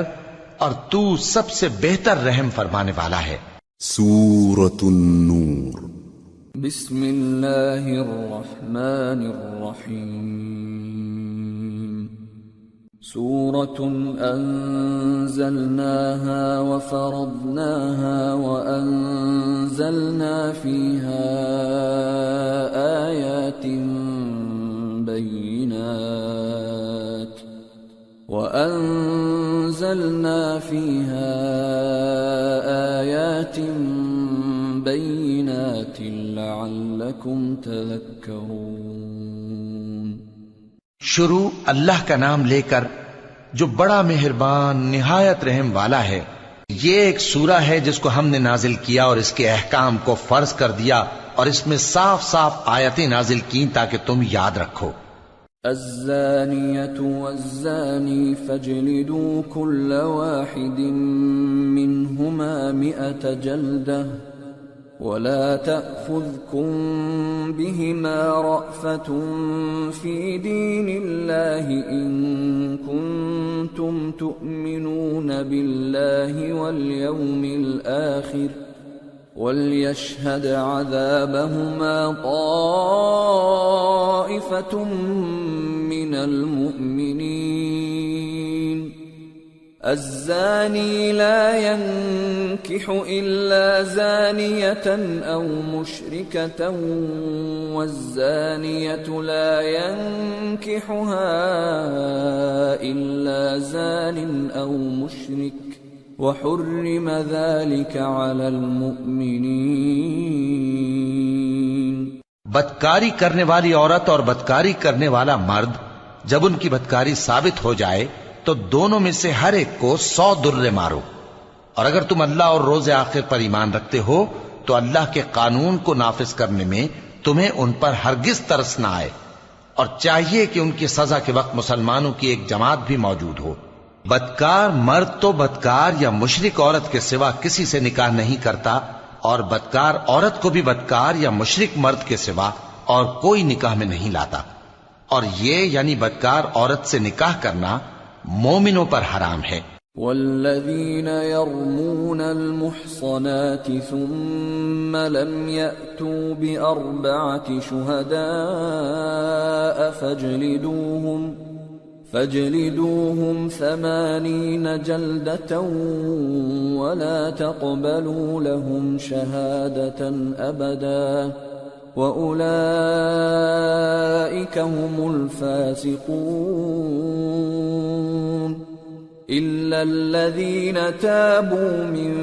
اور تو سب سے بہتر رحم فرمانے والا ہے۔ سورة النور۔ بسم اللہ الرحمن الرحیم۔ سورة أنزلناها وفرضناها وأنزلنا فيها آيات بينات لعلكم تذكرون. شروع اللہ کا نام لے کر جو بڑا مہربان نہایت رحم والا ہے. یہ ایک سورہ ہے جس کو ہم نے نازل کیا اور اس کے احکام کو فرض کر دیا اور اس میں صاف صاف آیتیں نازل کی تاکہ تم یاد رکھو. الزانية والزاني فاجلدوا كل واحد منهما 100 جلدة ولا تأخذكم بهما رأفة في دين الله إن كنتم تؤمنون بالله واليوم الآخر وَلْيَشْهَدْ عَذَابَهُمَا طَائِفَةٌ مِّنَ الْمُؤْمِنِينَ. الزَّانِي لَا يَنكِحُ إِلَّا زَانِيَةً أَوْ مُشْرِكَةً وَالزَّانِيَةُ لَا يَنكِحُهَا إِلَّا زَانٍ أَوْ مُشْرِكٌ وَحُرِّمَ ذَلِكَ عَلَى الْمُؤْمِنِينَ. بدکاری کرنے والی عورت اور بدکاری کرنے والا مرد جب ان کی بدکاری ثابت ہو جائے تو دونوں میں سے ہر ایک کو 100 درے مارو. اور اگر تم اللہ اور روز آخر پر ایمان رکھتے ہو تو اللہ کے قانون کو نافذ کرنے میں تمہیں ان پر ہرگز ترس نہ آئے، اور چاہیے کہ ان کی سزا کے وقت مسلمانوں کی ایک جماعت بھی موجود ہو. بدکار مرد تو بدکار یا مشرک عورت کے سوا کسی سے نکاح نہیں کرتا، اور بدکار عورت کو بھی بدکار یا مشرک مرد کے سوا اور کوئی نکاح میں نہیں لاتا. اور یہ یعنی بدکار عورت سے نکاح کرنا مومنوں پر حرام ہے. والذین یرمون المحصنات ثم لم یأتوا بأربعة شہداء فاجلدوهم 80 جلدة ولا تقبلوا لهم شهادة أبدا وأولئك هم الفاسقون. إلا الذين تابوا من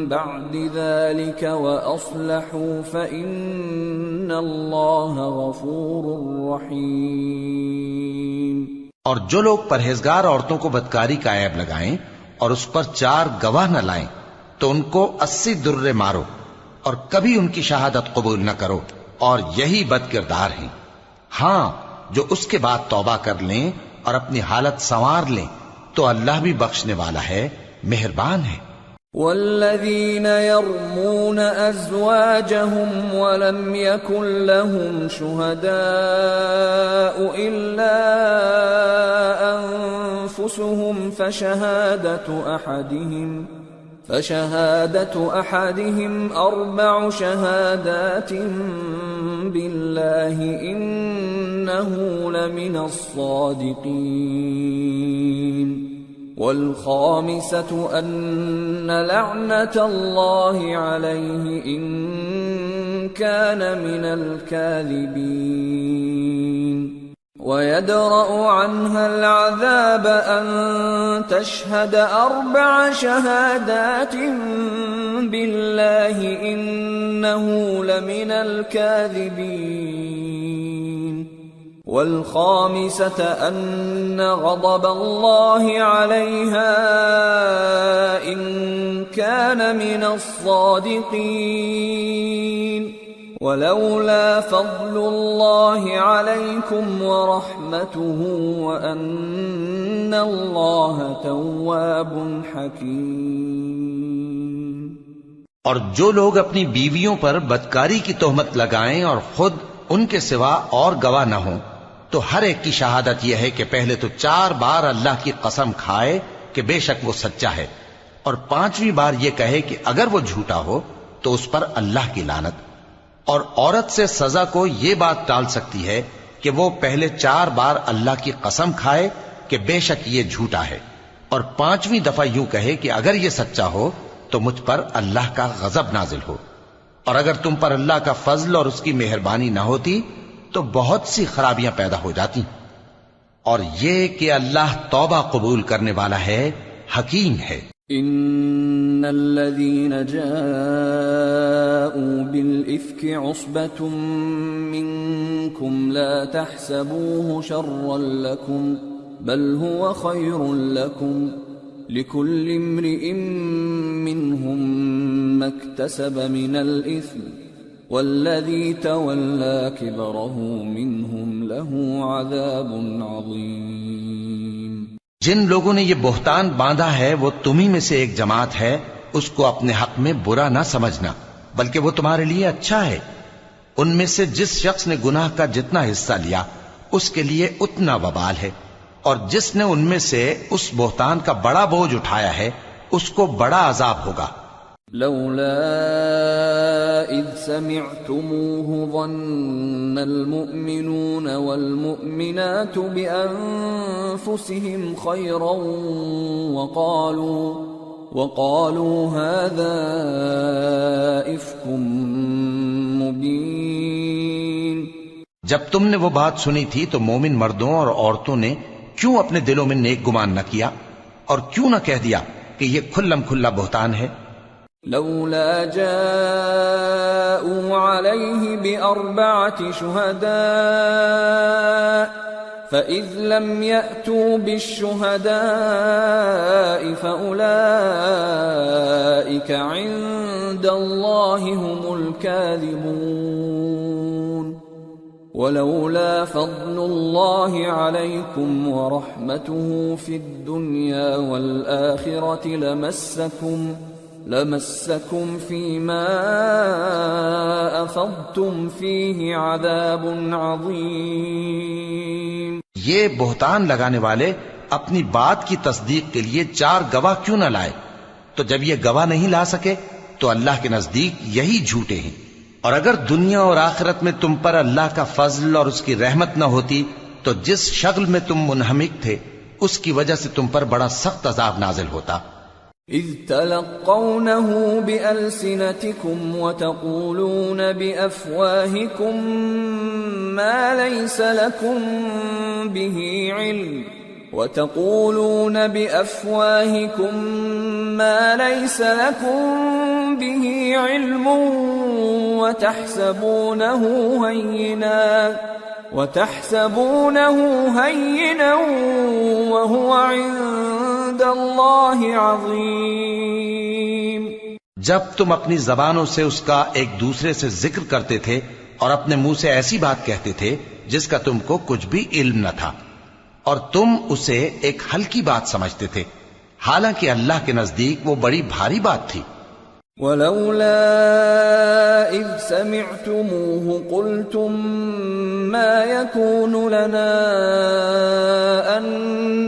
بعد ذلك وأصلحوا فإن الله غفور رحيم. اور جو لوگ پرہیزگار عورتوں کو بدکاری کا عیب لگائیں اور اس پر 4 گواہ نہ لائیں تو ان کو 80 درے مارو اور کبھی ان کی شہادت قبول نہ کرو، اور یہی بد کردار ہیں. ہاں جو اس کے بعد توبہ کر لیں اور اپنی حالت سنوار لیں تو اللہ بھی بخشنے والا ہے، مہربان ہے. والذین یرمون ازواجهم ولم یکن لهم شهداء الا انفسهم فشهادة احدهم 4 شهادات بالله انه لمن الصادقين. والخامسة أن لعنة الله عليه إن كان من الكاذبين. ويدرأ عنها العذاب أن تشهد 4 شهادات بالله إنه لمن الكاذبين. والخامسة أن غضب الله عليها إن كان من الصادقين. ولولا فضل الله عليكم ورحمته وأن الله تواب حكيم. اور جو لوگ اپنی بیویوں پر بدکاری کی تہمت لگائیں اور خود ان کے سوا اور گواہ نہ ہوں تو ہر ایک کی شہادت یہ ہے کہ پہلے تو 4 بار اللہ کی قسم کھائے کہ بے شک وہ سچا ہے، اور 5ویں بار یہ کہے کہ اگر وہ جھوٹا ہو تو اس پر اللہ کی لعنت. اور عورت سے سزا کو یہ بات ٹال سکتی ہے کہ وہ پہلے 4 بار اللہ کی قسم کھائے کہ بے شک یہ جھوٹا ہے، اور 5ویں دفعہ یوں کہے کہ اگر یہ سچا ہو تو مجھ پر اللہ کا غضب نازل ہو، اور اگر تم پر اللہ کا فضل اور اس کی مہربانی نہ ہوتی تو بہت سی خرابیاں پیدا ہو جاتی۔ اور یہ کہ اللہ توبہ قبول کرنے والا ہے، حکیم ہے۔ ان الذين جاءوا بالافك عصبة منكم لا تحسبوه شرا لكم بل هو خير لكم لكل امرئ منهم ما اكتسب من الاثم والذي تولى كبره منهم له عذاب عظيم۔ جن لوگوں نے یہ بہتان باندھا ہے وہ تمہیں میں سے ایک جماعت ہے، اس کو اپنے حق میں برا نہ سمجھنا، بلکہ وہ تمہارے لیے اچھا ہے۔ ان میں سے جس شخص نے گناہ کا جتنا حصہ لیا اس کے لیے اتنا وبال ہے، اور جس نے ان میں سے اس بہتان کا بڑا بوجھ اٹھایا ہے اس کو بڑا عذاب ہوگا۔ لولا اذ سمعتموه ظن المؤمنون والمؤمنات بانفسهم خيرا وقالوا هذا افك مبين۔ جب تم نے وہ بات سنی تھی تو مومن مردوں اور عورتوں نے کیوں اپنے دلوں میں نیک گمان نہ کیا، اور کیوں نہ کہہ دیا کہ یہ کھلم کھلا بہتان ہے؟ لولا جاءوا عليه بأربعة شهداء فإذ لم يأتوا بالشهداء فأولئك عند الله هم الكاذبون۔ ولولا فضل الله عليكم ورحمته في الدنيا والآخرة لمسكم فيما أفضتم فيه عذاب عظيم۔ یہ بہتان لگانے والے اپنی بات کی تصدیق کے لیے 4 گواہ کیوں نہ لائے؟ تو جب یہ گواہ نہیں لا سکے تو اللہ کے نزدیک یہی جھوٹے ہیں۔ اور اگر دنیا اور آخرت میں تم پر اللہ کا فضل اور اس کی رحمت نہ ہوتی تو جس شغل میں تم منہمک تھے اس کی وجہ سے تم پر بڑا سخت عذاب نازل ہوتا۔ اذ تلقونه بألسنتكم وتقولون بأفواهكم ما ليس لكم به علم وتحسبونه هينا وهو عند الله عظيم۔ جب تم اپنی زبانوں سے اس کا ایک دوسرے سے ذکر کرتے تھے اور اپنے منہ سے ایسی بات کہتے تھے جس کا تم کو کچھ بھی علم نہ تھا، اور تم اسے ایک ہلکی بات سمجھتے تھے، حالانکہ اللہ کے نزدیک وہ بڑی بھاری بات تھی۔ ولولا اذ سمعتموه قلتم ما يكون لنا ان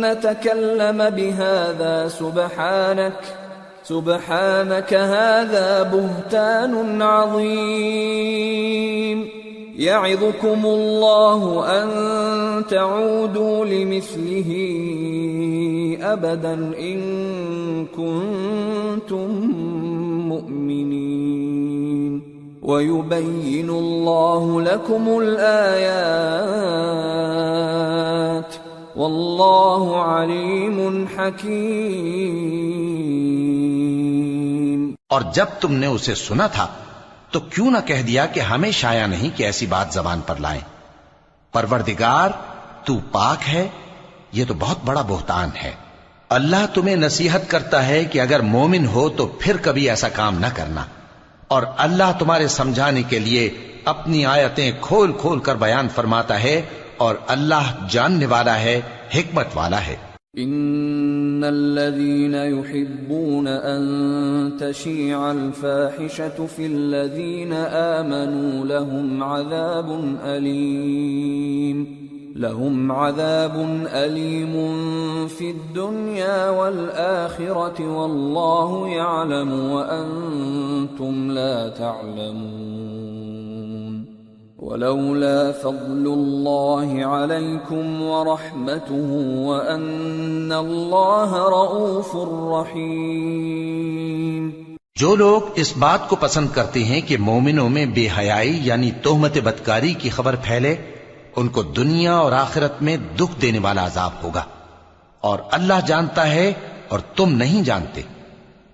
نتكلم بهذا سبحانك هذا بهتان عظيم يعظكم الله ان تعودوا لمثله ابدا ان كنتم مؤمنين ويبين الله لكم الآيات والله عليم حكيم۔ اور جب تم نے اسے سنا تھا تو کیوں نہ کہہ دیا کہ ہمیں شایع نہیں کہ ایسی بات زبان پر لائیں؟ پروردگار تو پاک ہے، یہ تو بہت بڑا بہتان ہے۔ اللہ تمہیں نصیحت کرتا ہے کہ اگر مومن ہو تو پھر کبھی ایسا کام نہ کرنا، اور اللہ تمہارے سمجھانے کے لیے اپنی آیتیں کھول کھول کر بیان فرماتا ہے، اور اللہ جاننے والا ہے، حکمت والا ہے۔ ان الذين يحبون ان تشيع الفاحشة في الذين آمنوا لهم عذاب أليم في الدنيا والآخرة والله يعلم وأنتم لا تعلمون۔ ولولا فضل الله عليكم ورحمته وأن الله رؤوف رحيم۔ جو لوگ اس بات کو پسند کرتے ہیں کہ مومنوں میں بے حیائی یعنی تہمت بدکاری کی خبر پھیلے، ان کو دنیا اور آخرت میں دکھ دینے والا عذاب ہوگا، اور اللہ جانتا ہے اور تم نہیں جانتے،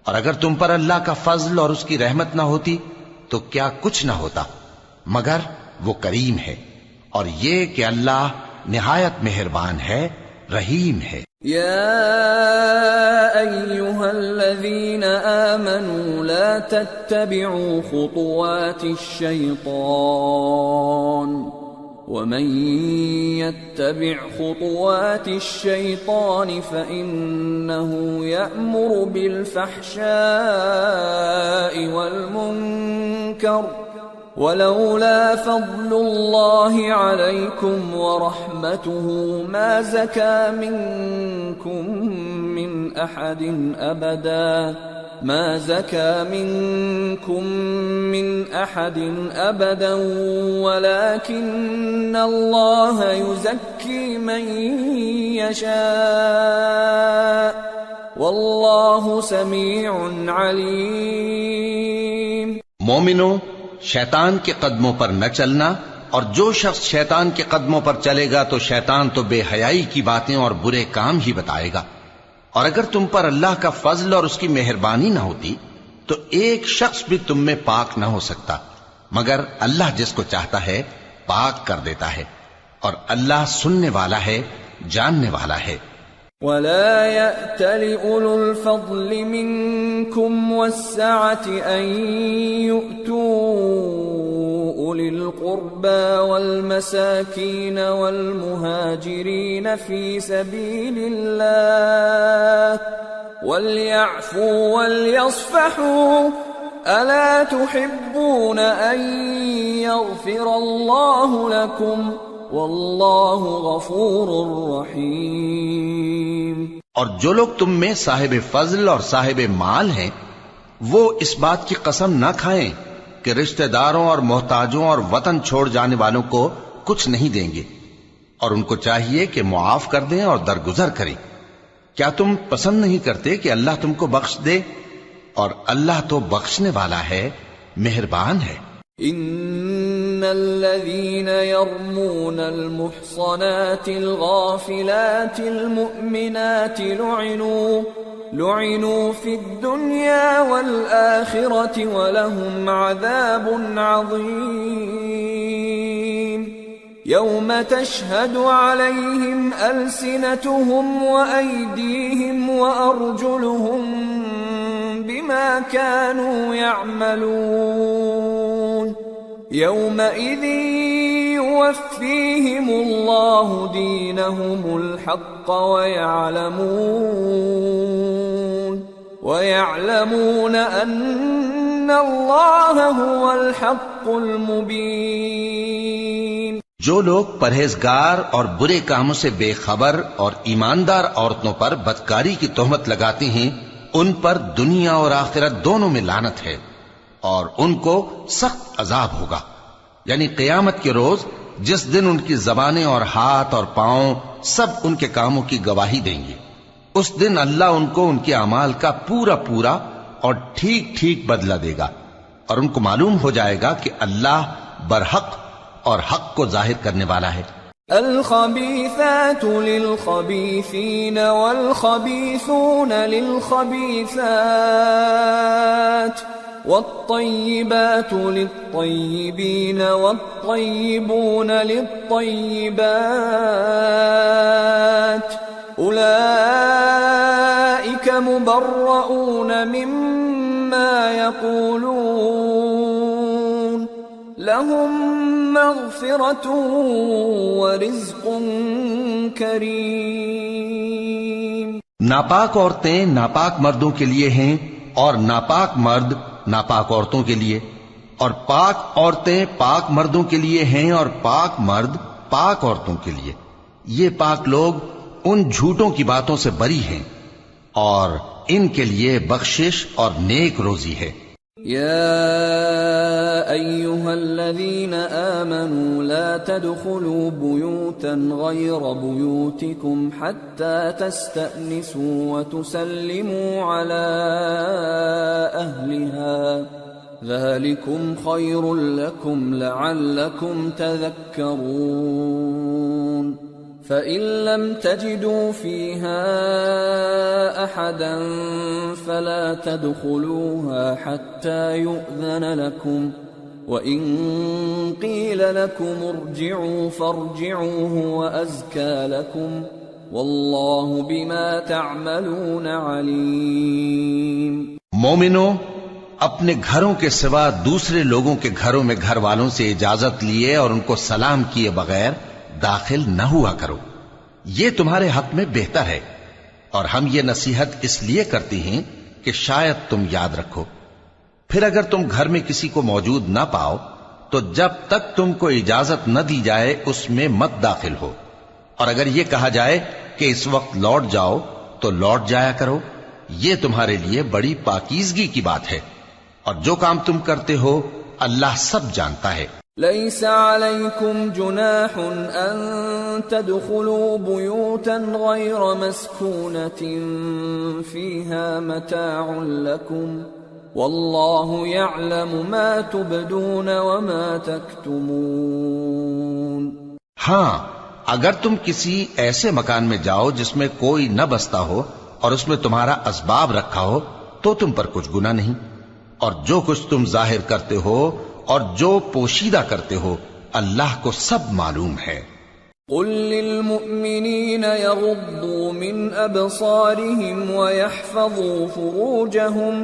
اور اگر تم پر اللہ کا فضل اور اس کی رحمت نہ ہوتی تو کیا کچھ نہ ہوتا، مگر وہ کریم ہے، اور یہ کہ اللہ نہایت مہربان ہے، رحیم ہے۔ يا أيها الذين آمنوا لا تتبعوا خطوات الشيطان ومن يتبع خطوات الشيطان فإنه يأمر بالفحشاء والمنكر ولولا فضل الله عليكم ورحمته ما زكى منكم من أحد أبدا ولكن الله يزكي من يشاء والله سميع عليم۔ مومنوں، شیطان کے قدموں پر نہ چلنا، اور جو شخص شیطان کے قدموں پر چلے گا تو شیطان تو بے حیائی کی باتیں اور برے کام ہی بتائے گا، اور اگر تم پر اللہ کا فضل اور اس کی مہربانی نہ ہوتی تو ایک شخص بھی تم میں پاک نہ ہو سکتا، مگر اللہ جس کو چاہتا ہے پاک کر دیتا ہے، اور اللہ سننے والا ہے، جاننے والا ہے۔ ولا يأتل أولو الفضل منكم والسعة أن يؤتوا أولي القربى والمساكين والمهاجرين في سبيل الله وليعفوا وليصفحوا ألا تحبون أن يغفر الله لكم واللہ غفور رحیم۔ اور جو لوگ تم میں صاحب فضل اور صاحب مال ہیں وہ اس بات کی قسم نہ کھائیں کہ رشتہ داروں اور محتاجوں اور وطن چھوڑ جانے والوں کو کچھ نہیں دیں گے، اور ان کو چاہیے کہ معاف کر دیں اور درگزر کریں۔ کیا تم پسند نہیں کرتے کہ اللہ تم کو بخش دے؟ اور اللہ تو بخشنے والا ہے، مہربان ہے۔ ان الذين يرمون المحصنات الغافلات المؤمنات لعنوا في الدنيا والآخرة ولهم عذاب عظيم يوم تشهد عليهم ألسنتهم وأيديهم وأرجلهم بما كانوا يعملون يومئذ يوفيهم الله دينهم الحق ويعلمون أن الله هو الحق المبين۔ جو لوگ پرہیزگار اور برے کاموں سے بے خبر اور ایماندار عورتوں پر بدکاری کی تہمت لگاتے ہیں ان پر دنیا اور آخرت دونوں میں لعنت ہے، اور ان کو سخت عذاب ہوگا، یعنی قیامت کے روز جس دن ان کی زبانیں اور ہاتھ اور پاؤں سب ان کے کاموں کی گواہی دیں گے۔ اس دن اللہ ان کو ان کے اعمال کا پورا پورا اور ٹھیک ٹھیک بدلہ دے گا، اور ان کو معلوم ہو جائے گا کہ اللہ برحق اور حق کو ظاہر کرنے والا ہے۔ الخبيثات للخبيثين والخبيثون للخبيثات والطيبات للطيبين والطيبون للطيبات أولئك مبرؤون مما يقولون لهم مغفرة ورزق کریم۔ ناپاک عورتیں ناپاک مردوں کے لیے ہیں، اور ناپاک مرد ناپاک عورتوں کے لیے، اور پاک عورتیں پاک مردوں کے لیے ہیں، اور پاک مرد پاک عورتوں کے لیے۔ یہ پاک لوگ ان جھوٹوں کی باتوں سے بری ہیں، اور ان کے لیے بخشش اور نیک روزی ہے۔ يا أيها الذين آمنوا لا تدخلوا بيوتا غير بيوتكم حتى تستأنسوا وتسلموا على أهلها ذلكم خير لكم لعلكم تذكرون فإن لم تجدوا فيها أحدا فلا تدخلوها حتى يؤذن لكم وإن قيل لكم ارجعوا فارجعوا هو أزكى لكم والله بما تعملون عليم. مومنو، اپنے گھروں کے سوا دوسرے لوگوں کے گھروں میں گھر والوں سے اجازت لیے اور ان کو سلام کیے بغیر داخل نہ ہوا کرو، یہ تمہارے حق میں بہتر ہے، اور ہم یہ نصیحت اس لیے کرتے ہیں کہ شاید تم یاد رکھو. پھر اگر تم گھر میں کسی کو موجود نہ پاؤ تو جب تک تم کو اجازت نہ دی جائے اس میں مت داخل ہو، اور اگر یہ کہا جائے کہ اس وقت لوٹ جاؤ تو لوٹ جایا کرو، یہ تمہارے لیے بڑی پاکیزگی کی بات ہے، اور جو کام تم کرتے ہو اللہ سب جانتا ہے. ليس عليكم جناح أن تدخلوا بيوتا غير مسكونة فيها متاع لكم والله يعلم ما تبدون وما تكتمون. ہاں، اگر تم کسی ایسے مکان میں جاؤ جس میں کوئی نہ بستا ہو اور اس میں تمہارا اسباب رکھا ہو تو تم پر کچھ گناہ نہیں، اور جو کچھ تم ظاہر کرتے ہو اور جو پوشیدہ کرتے ہو اللہ کو سب معلوم ہے. قل للمؤمنين يغضوا من أبصارهم ويحفظوا فروجهم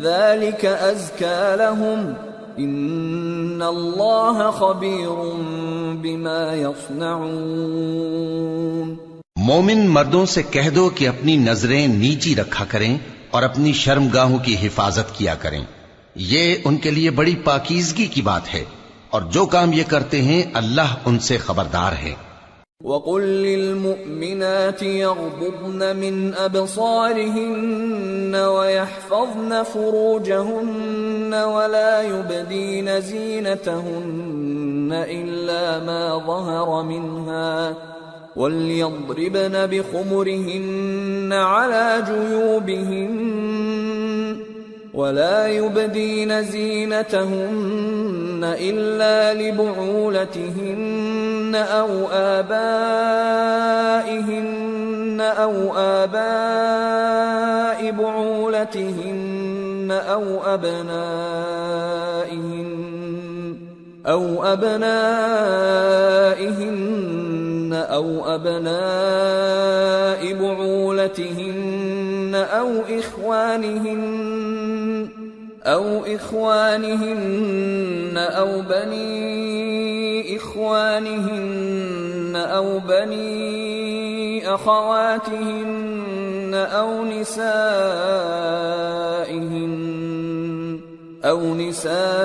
ذلك أزكى لهم إن الله خبير بما يصنعون. مومن مردوں سے کہہ دو کہ اپنی نظریں نیچی رکھا کریں اور اپنی شرمگاہوں کی حفاظت کیا کریں، یہ ان کے لیے بڑی پاکیزگی کی بات ہے، اور جو کام یہ کرتے ہیں اللہ ان سے خبردار ہے. وَقُل لِّلْمُؤْمِنَاتِ يَغْضُضْنَ مِنْ أَبْصَارِهِنَّ وَيَحْفَظْنَ فُرُوجَهُنَّ وَلَا يُبْدِينَ زِينَتَهُنَّ إِلَّا مَا ظَهَرَ مِنْهَا وَلْيَضْرِبْنَ بِخُمُرِهِنَّ عَلَى جُيُوبِهِنَّ ولا يبدين زينتهن إلا لبعولتهن أو آبائهن أو آباء بعولتهن أو أبنائهن أو أبناء بعولتهن أو إخوانهن أو بني إخوانهن أو بني أخواتهن أو نسائهن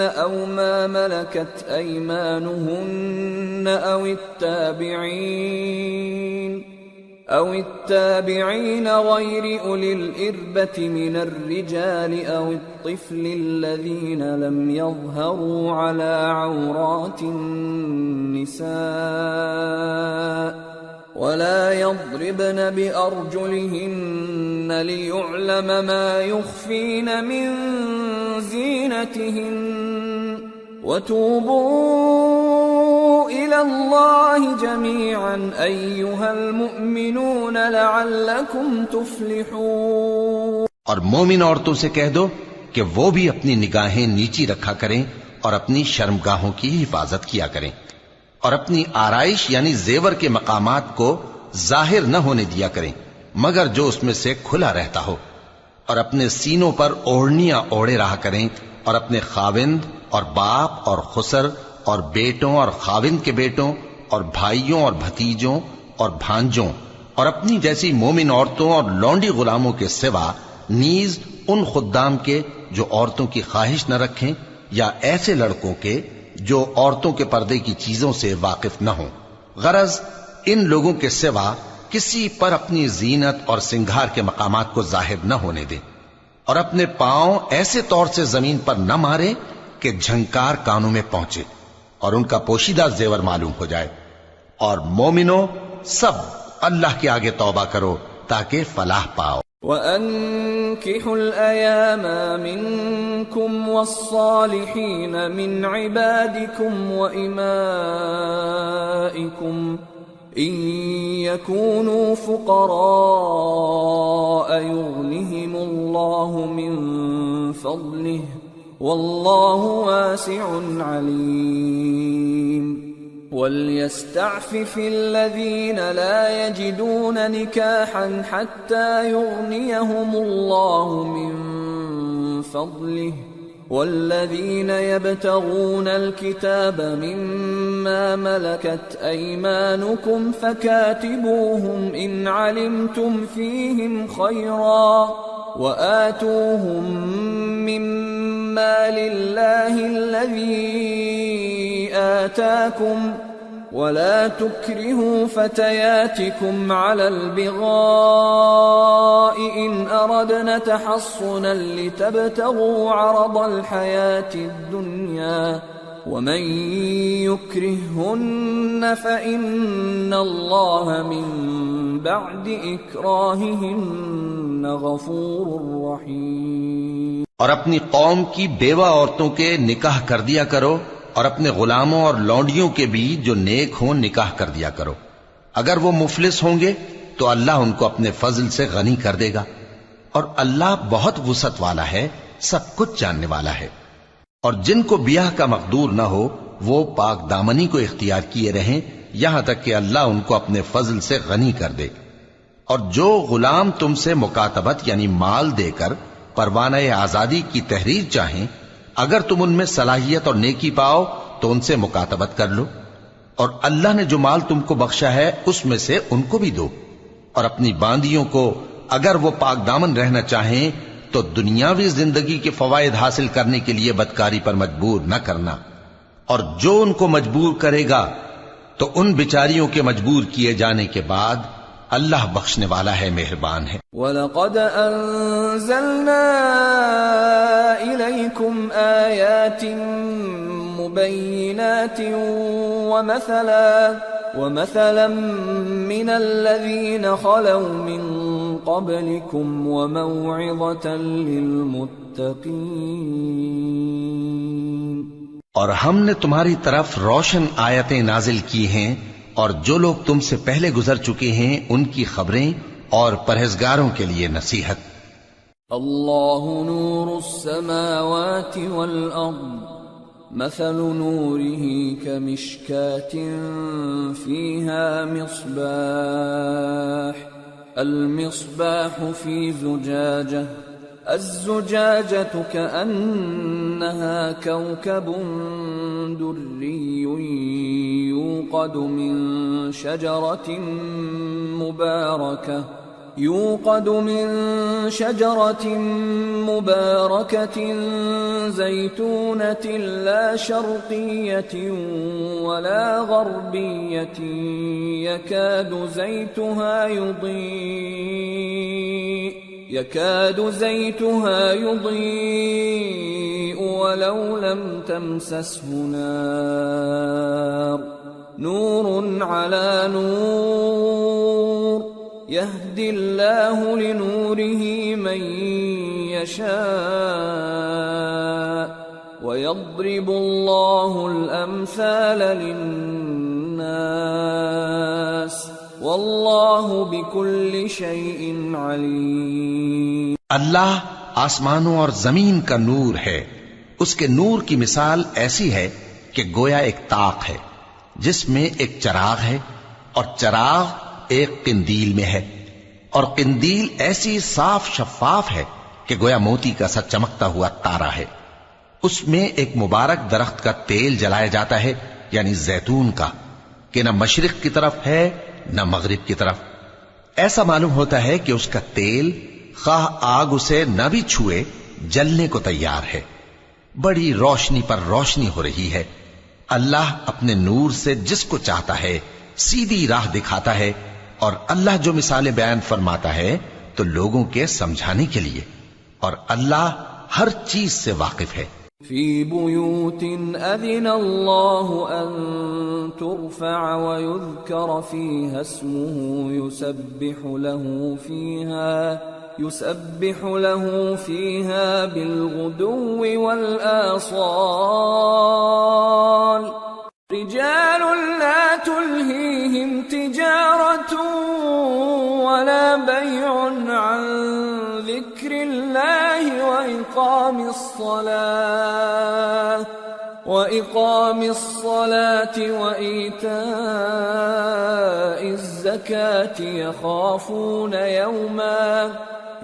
أو ما ملكت أيمانهن أو التابعين غير أولي الإربة من الرجال أو الطفل الذين لم يظهروا على عورات النساء ولا يضربن بأرجلهن ليعلم ما يخفين من زينتهن وتوبوا إلى الله جميعا أيها المؤمنون لعلكم تفلحون. اور مومن عورتوں سے کہہ دو کہ وہ بھی اپنی نگاہیں نیچی رکھا کریں اور اپنی شرمگاہوں کی حفاظت کیا کریں، اور اپنی آرائش یعنی زیور کے مقامات کو ظاہر نہ ہونے دیا کریں مگر جو اس میں سے کھلا رہتا ہو، اور اپنے سینوں پر اوڑھنیاں اوڑھے رہا کریں، اور اپنے خاوند اور باپ اور خسر اور بیٹوں اور خاوند کے بیٹوں اور بھائیوں اور بھتیجوں اور بھانجوں اور اپنی جیسی مومن عورتوں اور لونڈی غلاموں کے سوا نیز ان خدام کے جو عورتوں کی خواہش نہ رکھیں، یا ایسے لڑکوں کے جو عورتوں کے پردے کی چیزوں سے واقف نہ ہوں. غرض ان لوگوں کے سوا کسی پر اپنی زینت اور سنگھار کے مقامات کو ظاہر نہ ہونے دیں، اور اپنے پاؤں ایسے طور سے زمین پر نہ مارے کہ جھنکار کانوں میں پہنچے اور ان کا پوشیدہ زیور معلوم ہو جائے. اور مومنو سب اللہ کے آگے توبہ کرو تاکہ فلاح پاؤ. وَأَنكِحُوا الْأَيَامَ مِنكُمْ وَالصَّالِحِينَ مِنْ عِبَادِكُمْ وَإِمَائِكُمْ إِن يَكُونُوا فُقَرَاءَ يُغْنِهِمُ اللَّهُ مِنْ فَضْلِهِ وَاللَّهُ وَاسِعٌ عَلِيمٌ. وَلْيَسْتَعْفِفِ الَّذِينَ لَا يَجِدُونَ نِكَاحًا حَتَّى يُغْنِيَهُمُ اللَّهُ مِنْ فَضْلِهِ وَالَّذِينَ يَبْتَغُونَ الْكِتَابَ مِمَّا مَلَكَتْ أَيْمَانُكُمْ فَكَاتِبُوهُمْ إِنْ عَلِمْتُمْ فِيهِمْ خَيْرًا وَآتُوهُمْ مِمَّا لِلَّهِ الَّذِي آتَاكُمْ وَلَا تُكْرِهُوا فَتَيَاتِكُمْ عَلَى الْبِغَاءِ إِنْ أَرَدْنَ تَحَصُّنًا لِتَبْتَغُوا عَرَضَ الْحَيَاةِ الدُّنْيَا وَمَنْ يُكْرِههُّنَّ فَإِنَّ اللَّهَ مِنْ بَعْدِ إِكْرَاهِهِنَّ غَفُورٌ رَحِيمٌ. اور اپنی قوم کی بیوہ عورتوں کے نکاح کر دیا کرو اور اپنے غلاموں اور لونڈیوں کے بھی جو نیک ہوں نکاح کر دیا کرو. اگر وہ مفلس ہوں گے تو اللہ ان کو اپنے فضل سے غنی کر دے گا اور اللہ بہت وسعت والا ہے، سب کچھ جاننے والا ہے. اور جن کو بیاہ کا مقدور نہ ہو وہ پاک دامنی کو اختیار کیے رہیں یہاں تک کہ اللہ ان کو اپنے فضل سے غنی کر دے. اور جو غلام تم سے مکاتبت یعنی مال دے کر پروانہ آزادی کی تحریر چاہیں، اگر تم ان میں صلاحیت اور نیکی پاؤ تو ان سے مکاتبت کر لو، اور اللہ نے جو مال تم کو بخشا ہے اس میں سے ان کو بھی دو. اور اپنی باندیوں کو اگر وہ پاک دامن رہنا چاہیں تو دنیاوی زندگی کے فوائد حاصل کرنے کے لیے بدکاری پر مجبور نہ کرنا، اور جو ان کو مجبور کرے گا تو ان بیچاریوں کے مجبور کیے جانے کے بعد اللہ بخشنے والا ہے، مہربان ہے. وَلَقَدْ أَنزَلْنَا إِلَيْكُمْ آيَاتٍ مُبَيِّنَاتٍ وَمَثَلًا مِّنَ الَّذِينَ خَلَوْا مِن قَبْلِكُمْ وَمَوْعِظَةً لِّلْمُتَّقِينَ. اور ہم نے تمہاری طرف روشن آیتیں نازل کی ہیں اور جو لوگ تم سے پہلے گزر چکے ہیں ان کی خبریں اور پرہیزگاروں کے لیے نصیحت. اللہ نور السماوات والارض مثل نوره كمشكاة فيها مصباح المصباح في زجاجة الزجاجة كأنها كوكب دري يوقد من شجرة مباركة زيتونة لا شرقية ولا غربية يكاد زيتها يضيء ولو لم تمسسه نار نور على نور يهدي الله لنوره من يشاء ويضرب الله الأمثال للناس واللہ بکل شیء علیم. اللہ آسمانوں اور زمین کا نور ہے. اس کے نور کی مثال ایسی ہے کہ گویا ایک طاق ہے جس میں ایک چراغ ہے اور چراغ ایک قندیل میں ہے، اور قندیل ایسی صاف شفاف ہے کہ گویا موتی کا سا چمکتا ہوا تارا ہے. اس میں ایک مبارک درخت کا تیل جلایا جاتا ہے یعنی زیتون کا، کہ نہ مشرق کی طرف ہے نہ مغرب کی طرف. ایسا معلوم ہوتا ہے کہ اس کا تیل خواہ آگ اسے نہ بھی چھوئے جلنے کو تیار ہے. بڑی روشنی پر روشنی ہو رہی ہے. اللہ اپنے نور سے جس کو چاہتا ہے سیدھی راہ دکھاتا ہے، اور اللہ جو مثالیں بیان فرماتا ہے تو لوگوں کے سمجھانے کے لیے. اور اللہ ہر چیز سے واقف ہے. فی بیوت اذن اللہ ان ترفع ویذکر فیہا اسمہ يسبح له فيها بالغدو والآصال رجال لا تلهيهم تجارة ولا بيع عن ذكر الله وإقام الصلاة وإيتاء الزكاة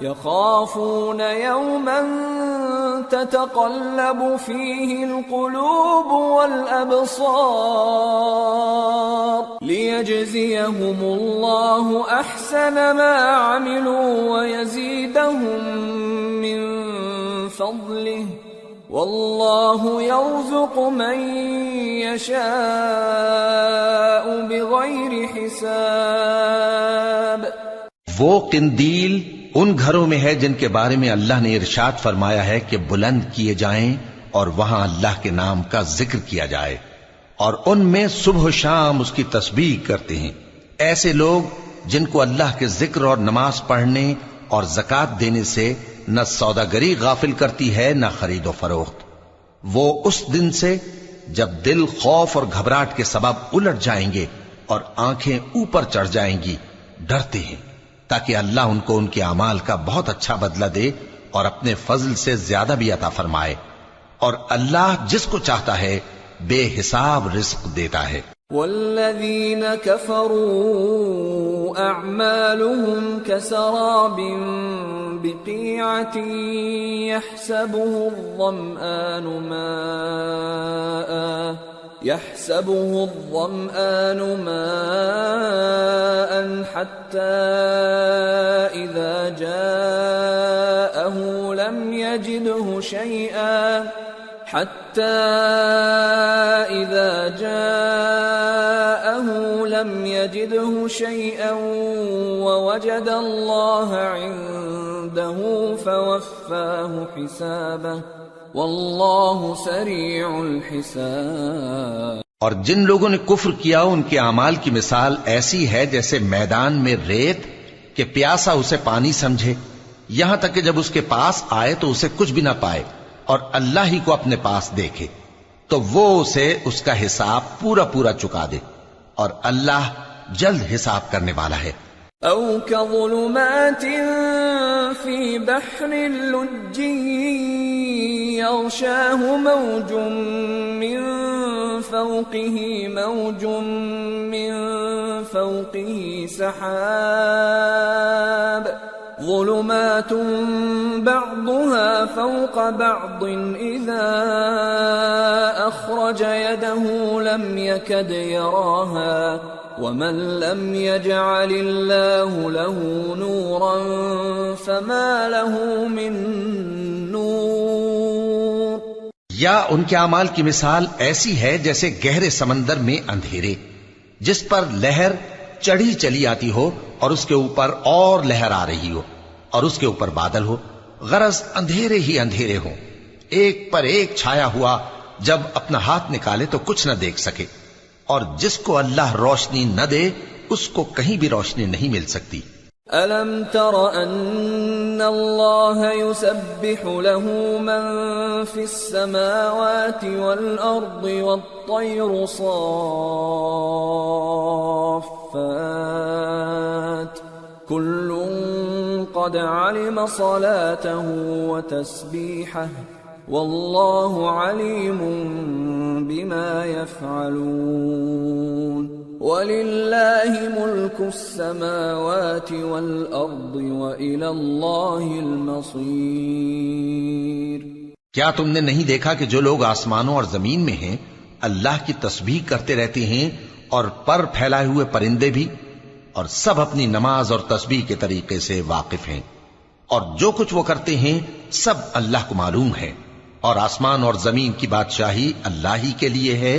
يخافون يوما تتقلب فيه القلوب والأبصار ليجزيهم الله أحسن ما عملوا ويزيدهم من فضله واللہ یرزق من یشاء بغیر حساب. وہ قندیل ان گھروں میں ہے جن کے بارے میں اللہ نے ارشاد فرمایا ہے کہ بلند کیے جائیں اور وہاں اللہ کے نام کا ذکر کیا جائے، اور ان میں صبح و شام اس کی تسبیح کرتے ہیں. ایسے لوگ جن کو اللہ کے ذکر اور نماز پڑھنے اور زکوٰۃ دینے سے نہ سوداگری غافل کرتی ہے نہ خرید و فروخت. وہ اس دن سے جب دل خوف اور گھبراہٹ کے سبب الٹ جائیں گے اور آنکھیں اوپر چڑھ جائیں گی ڈرتے ہیں، تاکہ اللہ ان کو ان کے اعمال کا بہت اچھا بدلہ دے اور اپنے فضل سے زیادہ بھی عطا فرمائے. اور اللہ جس کو چاہتا ہے بے حساب رزق دیتا ہے. والذین کفروا اعمالهم كسراب بقيعة يحسبه الظمآن ماء حتى إذا جاءه لم يجده شيئا ووجد الله عنده فوفاه حسابه واللہ سریع الحساب. اور جن لوگوں نے کفر کیا ان کے اعمال کی مثال ایسی ہے جیسے میدان میں ریت کہ پیاسا اسے پانی سمجھے، یہاں تک کہ جب اس کے پاس آئے تو اسے کچھ بھی نہ پائے اور اللہ ہی کو اپنے پاس دیکھے تو وہ اسے اس کا حساب پورا پورا چکا دے، اور اللہ جلد حساب کرنے والا ہے. او كظلمات في بحر لجي يغشاه موج من فوقه سحاب ظلمات بعضها فوق بعض إذا أخرج يده لم يكد يراها ومن لم يجعل الله له نورا فما له من نور. یا ان کے اعمال کی مثال ایسی ہے جیسے گہرے سمندر میں اندھیرے جس پر لہر چڑھی چلی آتی ہو اور اس کے اوپر اور لہر آ رہی ہو اور اس کے اوپر بادل ہو، غرض اندھیرے ہی اندھیرے ہوں، ایک پر ایک چھایا ہوا، جب اپنا ہاتھ نکالے تو کچھ نہ دیکھ سکے. اور جس کو اللہ روشنی نہ دے اس کو کہیں بھی روشنی نہیں مل سکتی. أَلَمْ تَرَ أَنَّ اللَّهَ يُسَبِّحُ لَهُ مَن فِي السَّمَاوَاتِ وَالْأَرْضِ وَالطَّيْرُ صَافَّاتٍ كُلٌّ قَدْ عَلِمَ صَلَاتَهُ وَتَسْبِيحَهُ وَاللَّهُ عَلِيمٌ بِمَا يَفْعَلُونَ. وَلِلَّهِ مُلْكُ السَّمَاوَاتِ وَالْأَرْضِ وَإِلَى اللَّهِ الْمَصِيرُ. کیا تم نے نہیں دیکھا کہ جو لوگ آسمانوں اور زمین میں ہیں اللہ کی تسبیح کرتے رہتے ہیں اور پر پھیلائے ہوئے پرندے بھی، اور سب اپنی نماز اور تسبیح کے طریقے سے واقف ہیں، اور جو کچھ وہ کرتے ہیں سب اللہ کو معلوم ہے. اور آسمان اور زمین کی بادشاہی اللہ ہی کے لیے ہے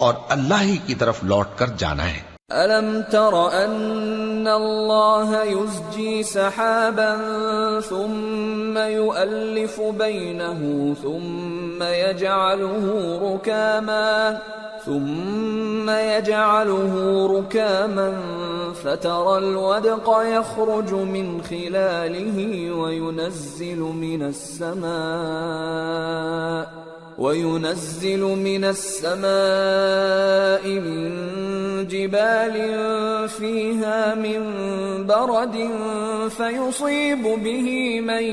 اور اللہ ہی کی طرف لوٹ کر جانا ہے. أَلَمْ تَرَ أَنَّ الله يزجي سحابا ثم يؤلف بينه ثم يجعله ركاما فترى الودق يخرج من خلاله وينزل من السماء من جبال فيها من برد فيصيب به من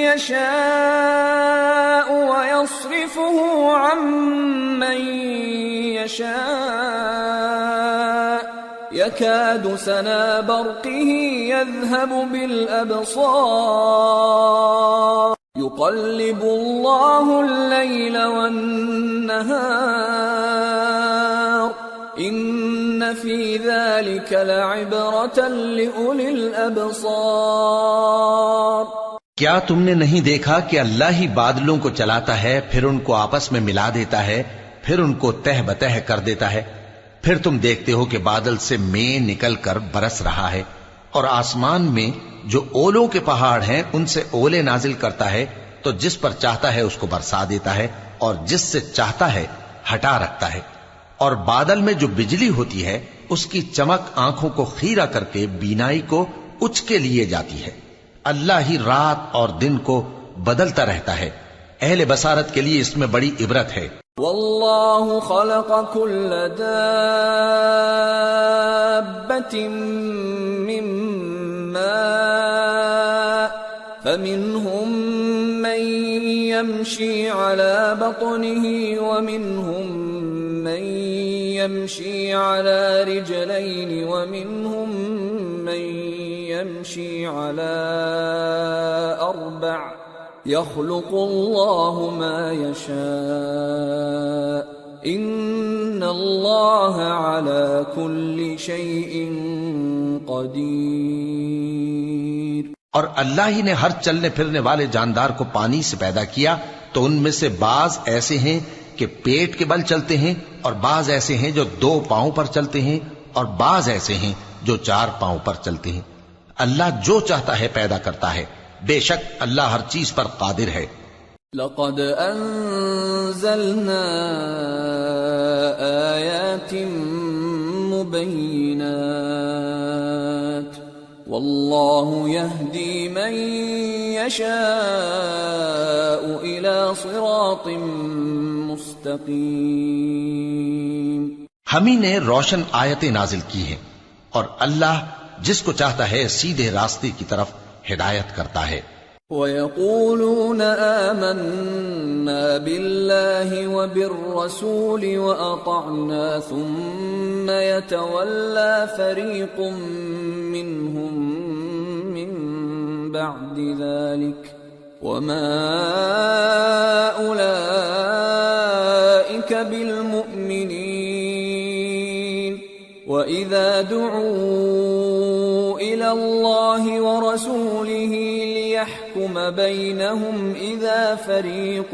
يشاء ويصرفه عن من يشاء يكاد سنا برقه يذهب بالأبصار يقلب الله الليل والنهار إن في ذلك لعبرة لأولي الأبصار. کیا تم نے نہیں دیکھا کہ اللہ ہی بادلوں کو چلاتا ہے، پھر ان کو آپس میں ملا دیتا ہے، پھر ان کو تہ بتہ کر دیتا ہے، پھر تم دیکھتے ہو کہ بادل سے مے نکل کر برس رہا ہے، اور آسمان میں جو اولوں کے پہاڑ ہیں ان سے اولے نازل کرتا ہے، تو جس پر چاہتا ہے اس کو برسا دیتا ہے اور جس سے چاہتا ہے ہٹا رکھتا ہے. اور بادل میں جو بجلی ہوتی ہے اس کی چمک آنکھوں کو خیرہ کر کے بینائی کو اچ کے لیے جاتی ہے. اللہ ہی رات اور دن کو بدلتا رہتا ہے. اہل بصارت کے لیے اس میں بڑی عبرت ہے. واللہ خلق كل دابة من ماء فمنهم من يمشي على بطنه ومنهم من يمشي على رجلين ومنهم من يمشي على أربع يخلق الله ما يشاء إن الله على كل شيء قدير. اور اللہ ہی نے ہر چلنے پھرنے والے جاندار کو پانی سے پیدا کیا، تو ان میں سے بعض ایسے ہیں کہ پیٹ کے بل چلتے ہیں، اور بعض ایسے ہیں جو 2 پاؤں پر چلتے ہیں، اور بعض ایسے ہیں جو 4 پاؤں پر چلتے ہیں. اللہ جو چاہتا ہے پیدا کرتا ہے. بے شک اللہ ہر چیز پر قادر ہے. لقد انزلنا آیات مبینات واللہ یہدی من یشاء الى صراط مستقیم. ہم ہی نے روشن آیتیں نازل کی ہیں، اور اللہ جس کو چاہتا ہے سیدھے راستے کی طرف ہدایت کرتا ہے. وَيَقُولُونَ آمَنَّا بِاللَّهِ وَبِالرَّسُولِ وَأَطَعْنَا ثُمَّ يَتَوَلَّى فَرِيقٌ مِّنْهُمْ مِّن بَعْدِ ذَلِكَ وَمَا أُولَئِكَ بِالْمُؤْمِنِينَ. وَإِذَا دُعُوا إِلَى اللَّهِ وَرَسُولِهِ لِيَحْكُمَ بَيْنَهُمْ إِذَا فَرِيقٌ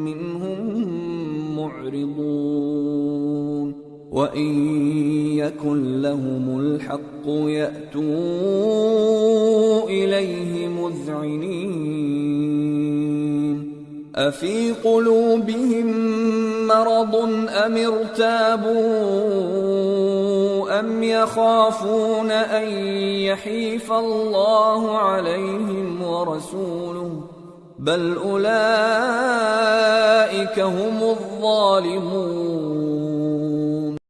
مِّنْهُمْ مُعْرِضُونَ. وَإِن يَكُن لَّهُمُ الْحَقُّ يَأْتُوا إِلَيْهِ مُذْعِنِينَ. أَفِي قُلُوبِهِم مَّرَضٌ أَمِ ارْتَابُوا أَمْ يَخَافُونَ أَن يَحِيفَ اللَّهُ عَلَيْهِمْ وَرَسُولُهُ بَلْ أُولَئِكَ هُمُ الظَّالِمُونَ.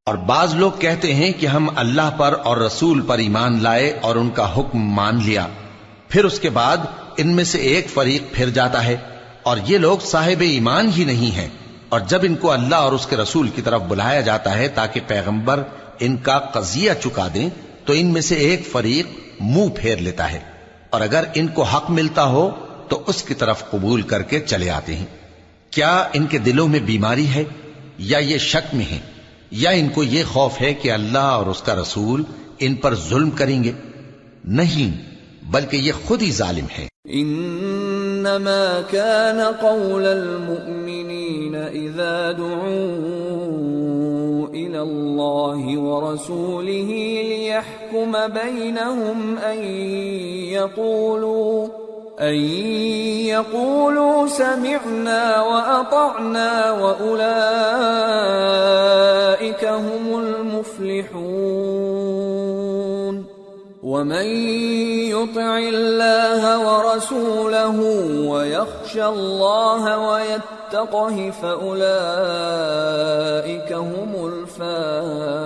اور بعض لوگ کہتے ہیں کہ ہم اللہ پر اور رسول پر ایمان لائے اور ان کا حکم مان لیا، پھر اس کے بعد ان میں سے ایک فریق پھر جاتا ہے، اور یہ لوگ صاحب ایمان ہی نہیں ہیں. اور جب ان کو اللہ اور اس کے رسول کی طرف بلایا جاتا ہے تاکہ پیغمبر ان کا قضیہ چکا دیں، تو ان میں سے ایک فریق منہ پھیر لیتا ہے، اور اگر ان کو حق ملتا ہو تو اس کی طرف قبول کر کے چلے آتے ہیں. کیا ان کے دلوں میں بیماری ہے، یا یہ شک میں ہیں، یا ان کو یہ خوف ہے کہ اللہ اور اس کا رسول ان پر ظلم کریں گے؟ نہیں، بلکہ یہ خود ہی ظالم ہیں. انما كان قول المؤمنين إذا دعوا إلى الله ورسوله ليحكم بينهم أن يقولوا سمعنا وأطعنا وأولئك هم المفلحون ومن يطع الله ورسوله ويخشى الله ويتقه فأولئك هم الفائزون۔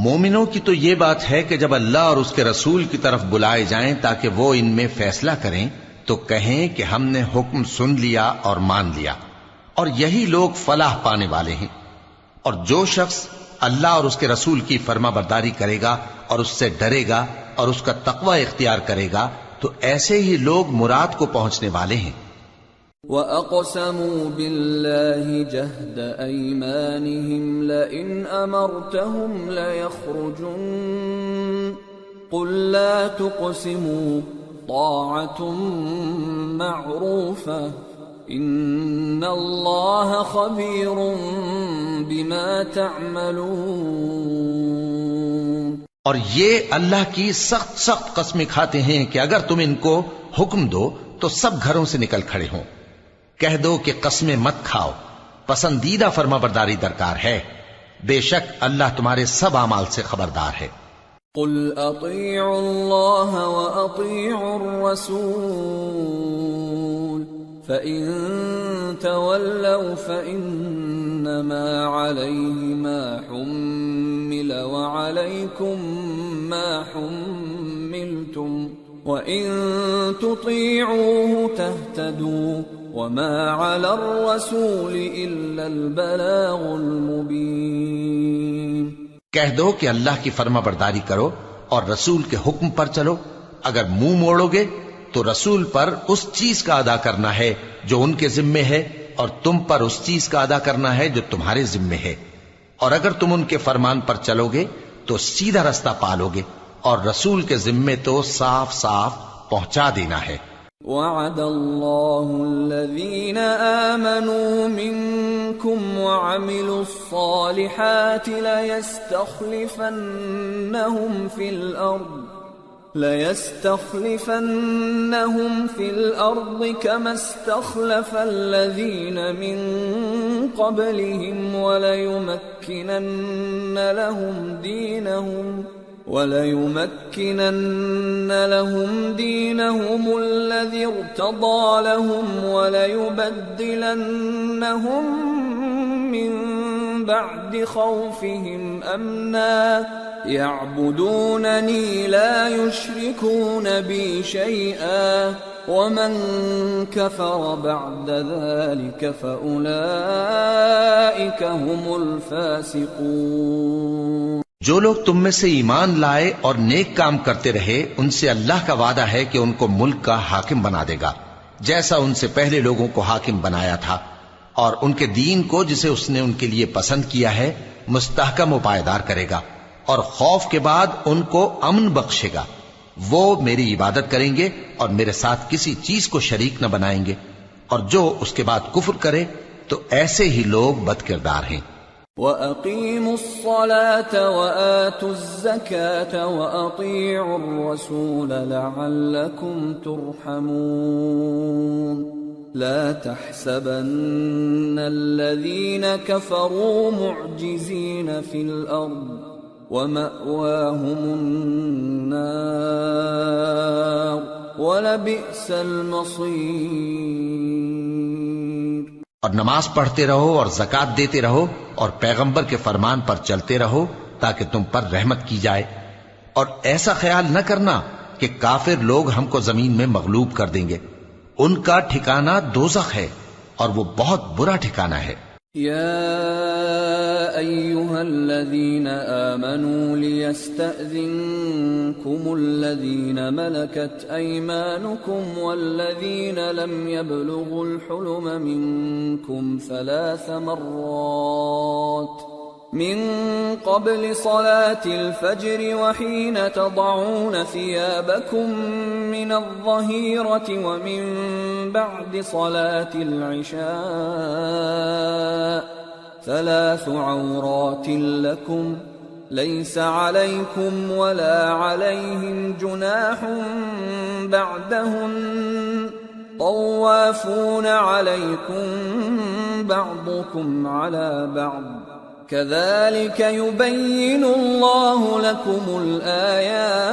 مومنوں کی تو یہ بات ہے کہ جب اللہ اور اس کے رسول کی طرف بلائے جائیں تاکہ وہ ان میں فیصلہ کریں تو کہیں کہ ہم نے حکم سن لیا اور مان لیا، اور یہی لوگ فلاح پانے والے ہیں۔ اور جو شخص اللہ اور اس کے رسول کی فرما برداری کرے گا اور اس سے ڈرے گا اور اس کا تقوی اختیار کرے گا تو ایسے ہی لوگ مراد کو پہنچنے والے ہیں۔ وَأَقْسَمُوا بِاللَّهِ جَهْدَ أَيْمَانِهِمْ لَئِنْ أَمَرْتَهُمْ لَيَخْرُجُنَّ قُلْ لَا تُقْسِمُوا طَاعَةٌ مَّعْرُوفَةٌ إِنَّ اللَّهَ خَبِيرٌ بِمَا تَعْمَلُونَ۔ اور یہ اللہ کی سخت سخت قسمیں کھاتے ہیں کہ اگر تم ان کو حکم دو تو سب گھروں سے نکل کھڑے ہوں۔ کہہ دو کہ قسمیں مت کھاؤ، پسندیدہ فرما برداری درکار ہے، بے شک اللہ تمہارے سب اعمال سے خبردار ہے۔ قل اطیعوا اللہ واطیعوا الرسول فإن تولوا فإنما عليه ما حمل وعليكم ما حملتم وَإِن تُطِيعُوهُ تَهْتَدُوا وَمَا عَلَى الرَّسُولِ إِلَّا الْبَلَاغُ الْمُبِينُ۔ کہہ دو کہ اللہ کی فرما برداری کرو اور رسول کے حکم پر چلو، اگر منہ موڑو گے تو رسول پر اس چیز کا ادا کرنا ہے جو ان کے ذمے ہے، اور تم پر اس چیز کا ادا کرنا ہے جو تمہارے ذمے ہے، اور اگر تم ان کے فرمان پر چلو گے تو سیدھا رستہ پالو گے، اور رسول کے ذمے تو صاف صاف پہنچا دینا ہے۔ وعد اللہ الذین آمنوا منکم وعملوا الصالحات لَيَسْتَخْلِفَنَّهُمْ فِي الْأَرْضِ كَمَا اسْتَخْلَفَ الَّذِينَ مِنْ قَبْلِهِمْ وَلَيُمَكِّنَنَّ لَهُمْ دِينَهُمُ الَّذِي ارْتَضَىٰ لَهُمْ وَلَيُبَدِّلَنَّهُمْ مِنْ بَعْدِ خَوْفِهِمْ أَمْنًا يَعْبُدُونَنِي لَا يُشْرِكُونَ بِي شَيْئًا وَمَنْ كَفَرَ بَعْدَ ذَلِكَ فَأُولَئِكَ هُمُ الْفَاسِقُونَ۔ جو لوگ تم میں سے ایمان لائے اور نیک کام کرتے رہے ان سے اللہ کا وعدہ ہے کہ ان کو ملک کا حاکم بنا دے گا، جیسا ان سے پہلے لوگوں کو حاکم بنایا تھا، اور ان کے دین کو جسے اس نے ان کے لیے پسند کیا ہے مستحکم و پائیدار کرے گا، اور خوف کے بعد ان کو امن بخشے گا۔ وہ میری عبادت کریں گے اور میرے ساتھ کسی چیز کو شریک نہ بنائیں گے، اور جو اس کے بعد کفر کرے تو ایسے ہی لوگ بد کردار ہیں۔ وَأَقِيمُوا الصَّلَاةَ وَآتُوا الزَّكَاةَ وَأَطِيعُوا الرَّسُولَ لَعَلَّكُمْ تُرْحَمُونَ۔ لا تحسبن الذين كفروا معجزين في الأرض ومأواهم النار ولبئس المصير۔ اور نماز پڑھتے رہو اور زکوٰۃ دیتے رہو اور پیغمبر کے فرمان پر چلتے رہو تاکہ تم پر رحمت کی جائے، اور ایسا خیال نہ کرنا کہ کافر لوگ ہم کو زمین میں مغلوب کر دیں گے، ان کا ٹھکانہ دوزخ ہے اور وہ بہت برا ٹھکانہ ہے۔ یا ایھا الذین آمنوا لیستأذنکم الذین ملکت ایمانکم والذین لم یبلغوا الحلم منکم 3 مرات من قبل صلاة الفجر وحين تضعون ثيابكم من الظهيرة ومن بعد صلاة العشاء 3 عورات لكم ليس عليكم ولا عليهم جناح بعدهن طوافون عليكم بعضكم على بعض كذلك يبين الله لكم الآيات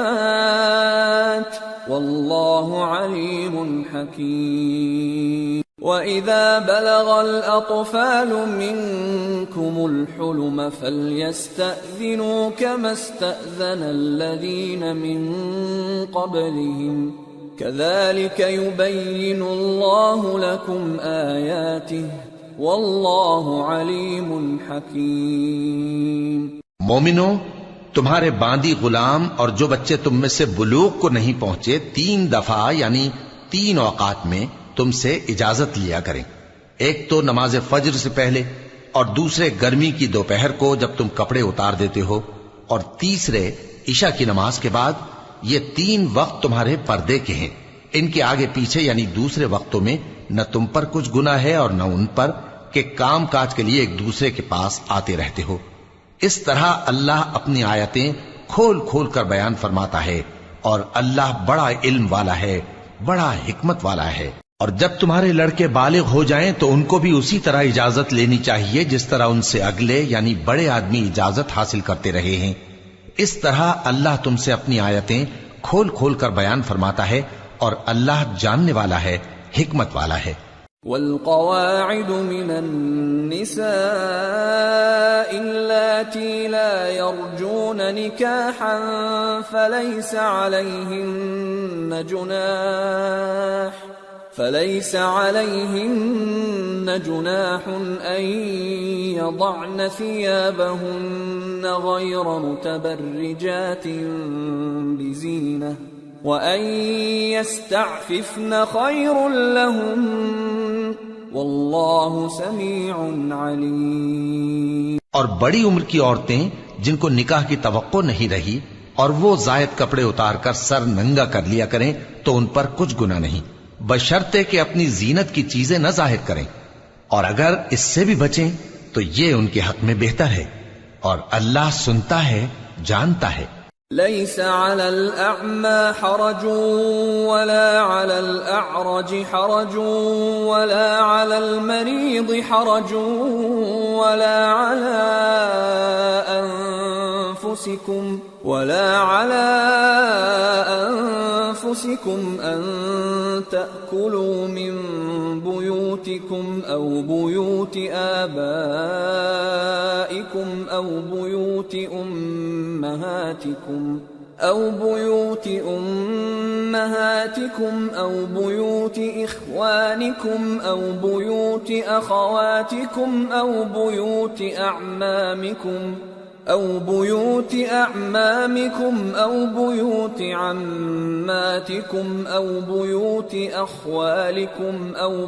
والله عليم حكيم وَإِذَا بَلَغَ الْأَطْفَالُ مِنكُمُ الْحُلُمَ فَلْيَسْتَأْذِنُوا كَمَا اسْتَأْذَنَ الَّذِينَ مِن قَبْلِهِمْ كَذَلِكَ يُبَيِّنُ اللَّهُ لَكُمْ آيَاتِهِ وَاللَّهُ عَلِيمٌ حَكِيمٌ۔ مومنو، تمہارے باندی غلام اور جو بچے تم میں سے بلوغ کو نہیں پہنچے 3 دفعہ یعنی 3 اوقات میں تم سے اجازت لیا کریں، ایک تو نماز فجر سے پہلے، اور دوسرے گرمی کی دوپہر کو جب تم کپڑے اتار دیتے ہو، اور تیسرے عشاء کی نماز کے بعد۔ یہ 3 وقت تمہارے پردے کے ہیں، ان کے آگے پیچھے یعنی دوسرے وقتوں میں نہ تم پر کچھ گناہ ہے اور نہ ان پر کہ کام کاج کے لیے ایک دوسرے کے پاس آتے رہتے ہو۔ اس طرح اللہ اپنی آیتیں کھول کھول کر بیان فرماتا ہے، اور اللہ بڑا علم والا ہے، بڑا حکمت والا ہے۔ اور جب تمہارے لڑکے بالغ ہو جائیں تو ان کو بھی اسی طرح اجازت لینی چاہیے جس طرح ان سے اگلے یعنی بڑے آدمی اجازت حاصل کرتے رہے ہیں۔ اس طرح اللہ تم سے اپنی آیتیں کھول کھول کر بیان فرماتا ہے، اور اللہ جاننے والا ہے، حکمت والا ہے۔ والقواعد من النساء اللاتي لا يرجون نكاحا فليس عليهن جناح أن يضعن ثيابهن غير متبرجات بزينة وأن يستعففن خير لهم والله سميع عليم۔ اور بڑی عمر کی عورتیں جن کو نکاح کی توقع نہیں رہی اور وہ زائد کپڑے اتار کر سر ننگا کر لیا کریں تو ان پر کچھ گناہ نہیں، بشرطے کہ اپنی زینت کی چیزیں نہ ظاہر کریں، اور اگر اس سے بھی بچیں تو یہ ان کے حق میں بہتر ہے، اور اللہ سنتا ہے، جانتا ہے۔ ليس على الأعمى حرج ولا على الأعرج حرج ولا على المريض حرج ولا على أنفسكم أن تأكلوا من بيوتكم أو بيوت آبائكم أو بيوت أمهاتكم أو بيوت إخوانكم أو بيوت أخواتكم أو بيوت أعمامكم أو بيوت عماتكم أو بيوت أخوالكم أو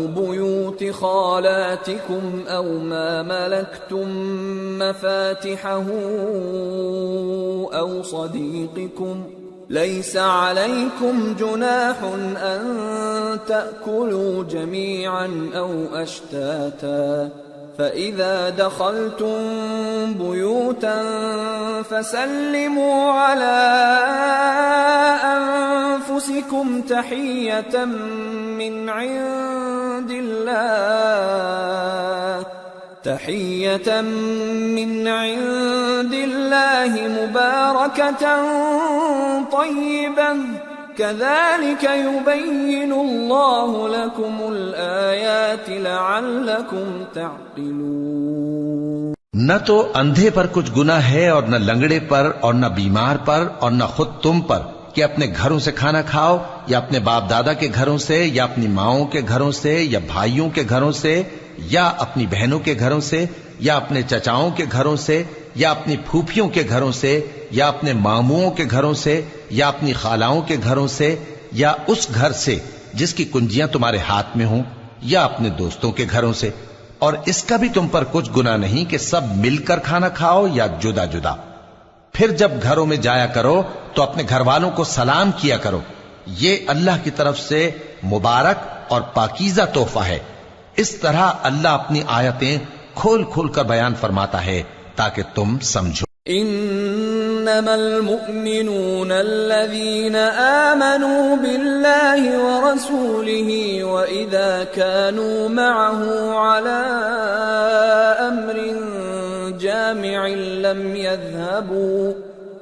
بيوت خالاتكم أو ما ملكتم مفاتحه أو صديقكم ليس عليكم جناح أن تأكلوا جميعا أو أشتاتا فإذا دخلتم بيوتا فسلموا على أنفسكم تحية من عند الله مباركة طيبة كذلك يبين الله لكم الآيات لعلكم تعقلون۔ نہ تو اندھے پر کچھ گناہ ہے اور نہ لنگڑے پر اور نہ بیمار پر اور نہ خود تم پر کہ اپنے گھروں سے کھانا کھاؤ، یا اپنے باپ دادا کے گھروں سے، یا اپنی ماؤں کے گھروں سے، یا بھائیوں کے گھروں سے، یا اپنی بہنوں کے گھروں سے، یا اپنے چچاؤں کے گھروں سے، یا اپنی پھوپھیوں کے گھروں سے، یا اپنے ماموؤں کے گھروں سے، یا اپنی خالاؤں کے گھروں سے، یا اس گھر سے جس کی کنجیاں تمہارے ہاتھ میں ہوں، یا اپنے دوستوں کے گھروں سے، اور اس کا بھی تم پر کچھ گناہ نہیں کہ سب مل کر کھانا کھاؤ یا جدا جدا۔ پھر جب گھروں میں جایا کرو تو اپنے گھر والوں کو سلام کیا کرو، یہ اللہ کی طرف سے مبارک اور پاکیزہ تحفہ ہے۔ اس طرح اللہ اپنی آیتیں کھول کھول کر بیان فرماتا ہے تاکہ تم سمجھو۔ انما المؤمنون الذين آمنوا بالله ورسوله واذا كانوا معه على امر جامع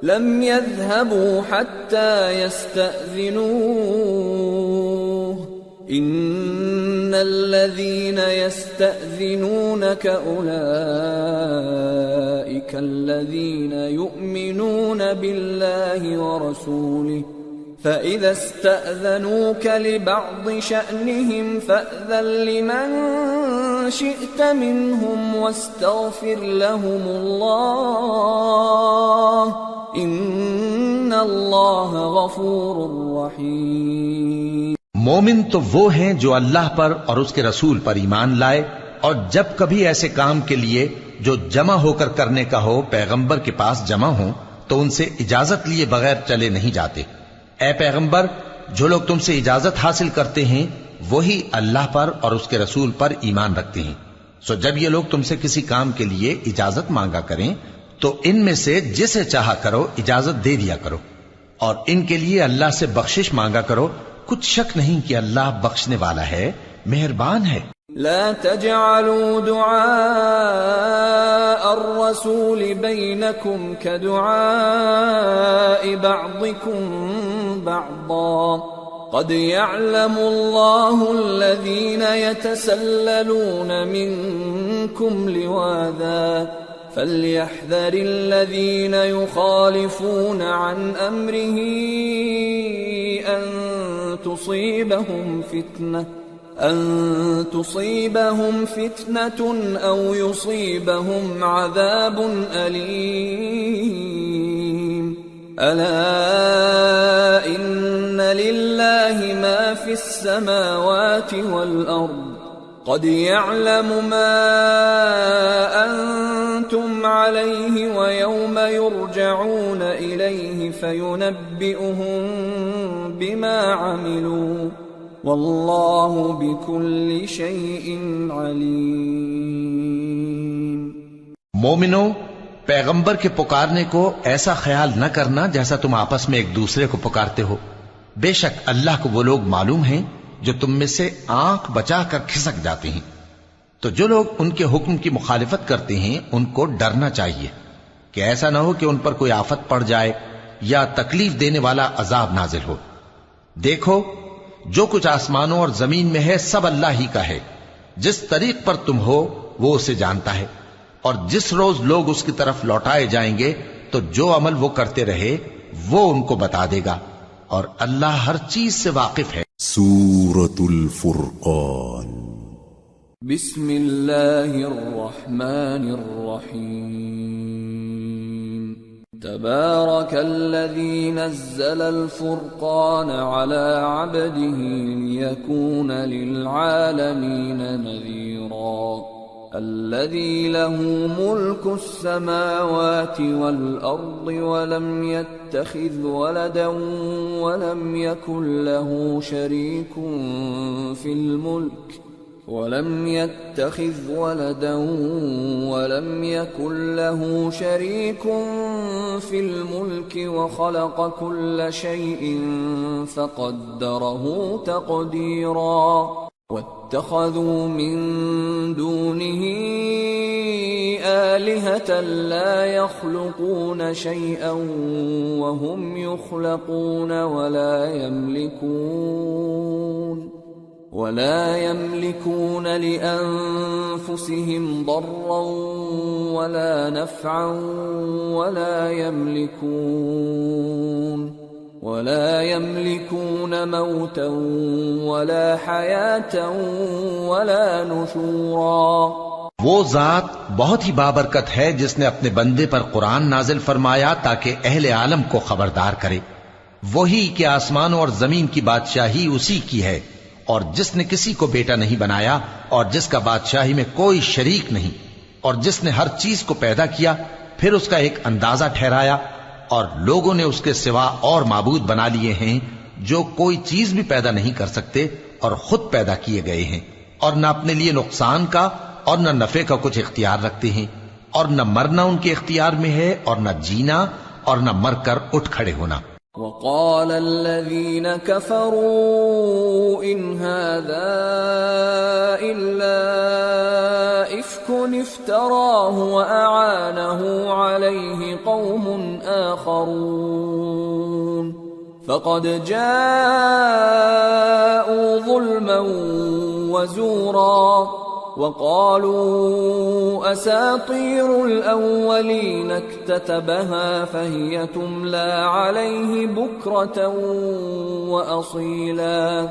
لم يذهبوا حتى يستأذنوه ان الذين يستأذنونك اولئك الذين يؤمنون بالله ورسوله فإذا استأذنوك لبعض شأنهم فأذن لمن شئت منهم واستغفر لهم الله إن الله غفور رحيم۔ مومن تو وہ ہیں جو اللہ پر اور اس کے رسول پر ایمان لائے، اور جب کبھی ایسے کام کے لیے جو جمع ہو کر کرنے کا ہو پیغمبر کے پاس جمع ہوں تو ان سے اجازت لیے بغیر چلے نہیں جاتے۔ اے پیغمبر، جو لوگ تم سے اجازت حاصل کرتے ہیں وہی اللہ پر اور اس کے رسول پر ایمان رکھتے ہیں، سو جب یہ لوگ تم سے کسی کام کے لیے اجازت مانگا کریں تو ان میں سے جسے چاہا کرو اجازت دے دیا کرو، اور ان کے لیے اللہ سے بخشش مانگا کرو، کچھ شک نہیں کہ اللہ بخشنے والا ہے، مہربان ہے۔ لا تجعلوا دعاء الرسول بينكم كدعاء بعضكم بعضا قد يعلم الله الذين يتسللون منكم لواذا فليحذر الذين يخالفون عن أمره أن تصيبهم فتنة أو يصيبهم عذاب أليم ألا إن لله ما في السماوات والأرض قد يعلم ما أنتم عليه ويوم يرجعون إليه فينبئهم بما عملوا واللہ بکل شیء علیم۔ مومنو، پیغمبر کے پکارنے کو ایسا خیال نہ کرنا جیسا تم آپس میں ایک دوسرے کو پکارتے ہو، بے شک اللہ کو وہ لوگ معلوم ہیں جو تم میں سے آنکھ بچا کر کھسک جاتے ہیں، تو جو لوگ ان کے حکم کی مخالفت کرتے ہیں ان کو ڈرنا چاہیے کہ ایسا نہ ہو کہ ان پر کوئی آفت پڑ جائے یا تکلیف دینے والا عذاب نازل ہو۔ دیکھو، جو کچھ آسمانوں اور زمین میں ہے سب اللہ ہی کا ہے، جس طریق پر تم ہو وہ اسے جانتا ہے، اور جس روز لوگ اس کی طرف لوٹائے جائیں گے تو جو عمل وہ کرتے رہے وہ ان کو بتا دے گا، اور اللہ ہر چیز سے واقف ہے۔ سورة الفرقان۔ بسم اللہ الرحمن الرحیم۔ تبارك الذي نزل الفرقان على عبده ليكون للعالمين نذيرا الذي له ملك السماوات والأرض ولم يتخذ ولدا ولم يكن له شريك في الملك ولم يتخذ ولدا ولم يكن له شريك في الملك وخلق كل شيء فقدره تقديرا واتخذوا من دونه آلهة لا يخلقون شيئا وهم يخلقون ولا يملكون لأنفسهم ضرا ولا نفعا ولا يملكون موتا ولا حياة ولا نشورا۔ وہ ذات بہت ہی بابرکت ہے جس نے اپنے بندے پر قرآن نازل فرمایا تاکہ اہل عالم کو خبردار کرے، وہی کہ آسمانوں اور زمین کی بادشاہی اسی کی ہے، اور جس نے کسی کو بیٹا نہیں بنایا اور جس کا بادشاہی میں کوئی شریک نہیں اور جس نے ہر چیز کو پیدا کیا پھر اس کا ایک اندازہ ٹھہرایا اور لوگوں نے اس کے سوا اور معبود بنا لیے ہیں جو کوئی چیز بھی پیدا نہیں کر سکتے اور خود پیدا کیے گئے ہیں اور نہ اپنے لیے نقصان کا اور نہ نفع کا کچھ اختیار رکھتے ہیں اور نہ مرنا ان کے اختیار میں ہے اور نہ جینا اور نہ مر کر اٹھ کھڑے ہونا. وقال الذين كفروا إن هذا إلا إفك افتراه وأعانه عليه قوم آخرون فقد جاءوا ظلما وزورا وقالوا أساطير الأولين اكتتبها فهي تملى عليه بكرة وأصيلا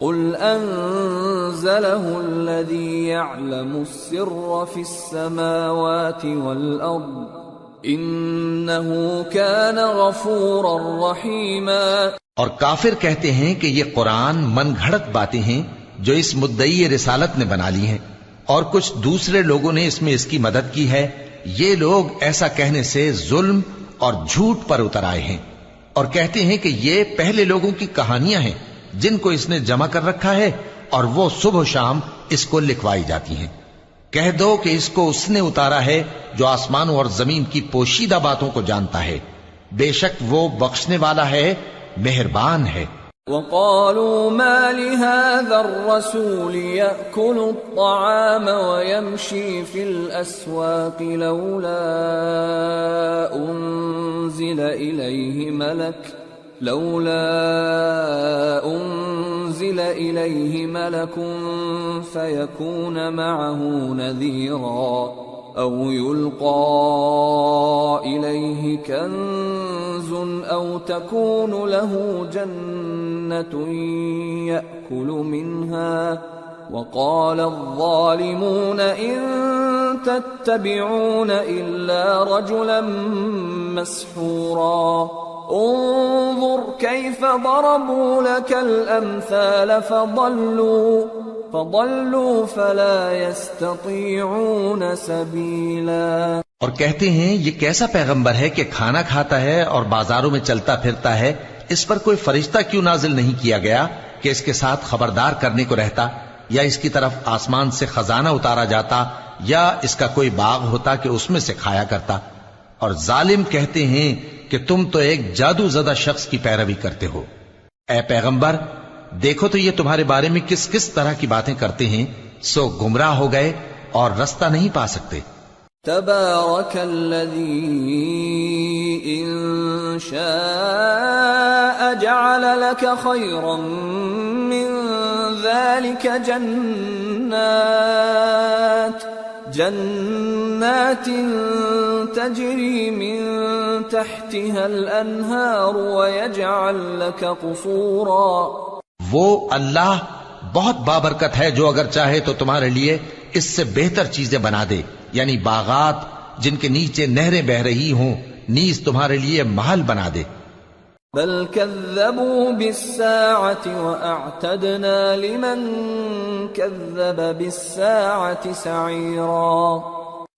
قل أنزله الذي يعلم السر في السماوات والأرض إنه كان غفورا رحيما. اور کافر کہتے ہیں کہ یہ قرآن من گھڑت باتیں ہیں جو اس مدعی رسالت نے بنا لی ہیں اور کچھ دوسرے لوگوں نے اس میں اس کی مدد کی ہے. یہ لوگ ایسا کہنے سے ظلم اور جھوٹ پر اتر آئے ہیں اور کہتے ہیں کہ یہ پہلے لوگوں کی کہانیاں ہیں جن کو اس نے جمع کر رکھا ہے اور وہ صبح و شام اس کو لکھوائی جاتی ہیں. کہہ دو کہ اس کو اس نے اتارا ہے جو آسمانوں اور زمین کی پوشیدہ باتوں کو جانتا ہے. بے شک وہ بخشنے والا ہے، مہربان ہے. وقالوا ما لهذا الرسول يأكل الطعام ويمشي في الأسواق لولا أنزل إليه ملك فيكون معه نذيرا أو يلقى إليه كنز أو تكون له جنة يأكل منها وقال الظالمون إن تتبعون إلا رجلا مسحورا انظر كيف ضربوا لك الأمثال فضلوا فلا يستطيعون سبيلا. اور کہتے ہیں یہ کیسا پیغمبر ہے کہ کھانا کھاتا ہے اور بازاروں میں چلتا پھرتا ہے، اس پر کوئی فرشتہ کیوں نازل نہیں کیا گیا کہ اس کے ساتھ خبردار کرنے کو رہتا، یا اس کی طرف آسمان سے خزانہ اتارا جاتا، یا اس کا کوئی باغ ہوتا کہ اس میں سے کھایا کرتا. اور ظالم کہتے ہیں کہ تم تو ایک جادو زدہ شخص کی پیروی کرتے ہو. اے پیغمبر دیکھو تو یہ تمہارے بارے میں کس کس طرح کی باتیں کرتے ہیں، سو گمراہ ہو گئے اور رستہ نہیں پا سکتے. تبارك الذي إن شاء جعل لك خيرا من ذلك جنات تجري من تحتها الأنهار ويجعل لك قصورا. وہ اللہ بہت بابرکت ہے جو اگر چاہے تو تمہارے لیے اس سے بہتر چیزیں بنا دے، یعنی باغات جن کے نیچے نہریں بہ رہی ہوں، نیز تمہارے لیے محل بنا دے. بل كذبوا بالساعة وأعتدنا لمن كذب بالساعة سعيرا.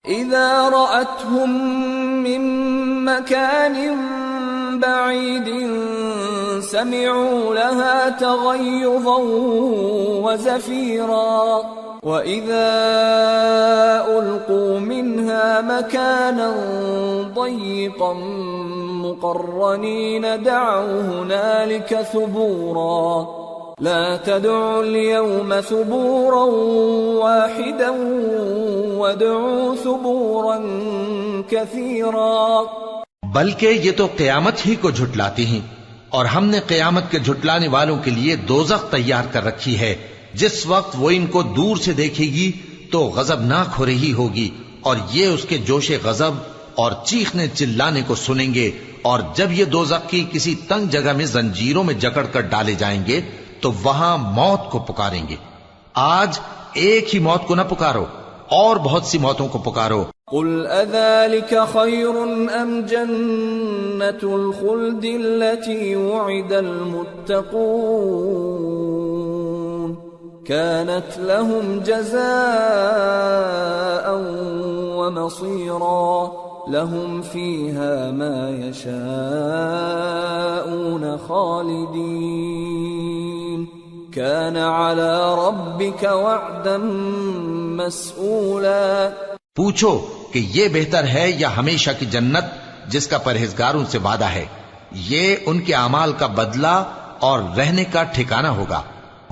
إذا رأتهم من مكان بعيد سمعوا لها تغيظا وزفيرا وَإِذَا أُلْقُوا مِنْهَا مَكَانًا ضَيِّقًا مُقَرَّنِينَ دَعَوْا هُنَالِكَ ثُبُورًا لَا تَدْعُوا الْيَوْمَ ثُبُورًا وَاحِدًا وَادْعُوا ثُبُورًا كَثِيرًا. بلکہ یہ تو قیامت ہی کو جھٹلاتی ہیں، اور ہم نے قیامت کے جھٹلانے والوں کے لیے دوزخ تیار کر رکھی ہے. جس وقت وہ ان کو دور سے دیکھے گی تو غضبناک ہو رہی ہوگی، اور یہ اس کے جوش غضب اور چیخنے چلانے کو سنیں گے. اور جب یہ دوزخ کی کسی تنگ جگہ میں زنجیروں میں جکڑ کر ڈالے جائیں گے تو وہاں موت کو پکاریں گے. آج ایک ہی موت کو نہ پکارو، اور بہت سی موتوں کو پکارو. قل اذلك خير ام جنة الخلد التي وعد المتقون كانت لهم جزاء ومصيرا لهم فيها ما يشاءون خالدين كان على ربك وعدا مسئولا. پوچھو کہ یہ بہتر ہے یا ہمیشہ کی جنت جس کا پرہیزگاروں سے وعدہ ہے؟ یہ ان کے اعمال کا بدلہ اور رہنے کا ٹھکانہ ہوگا.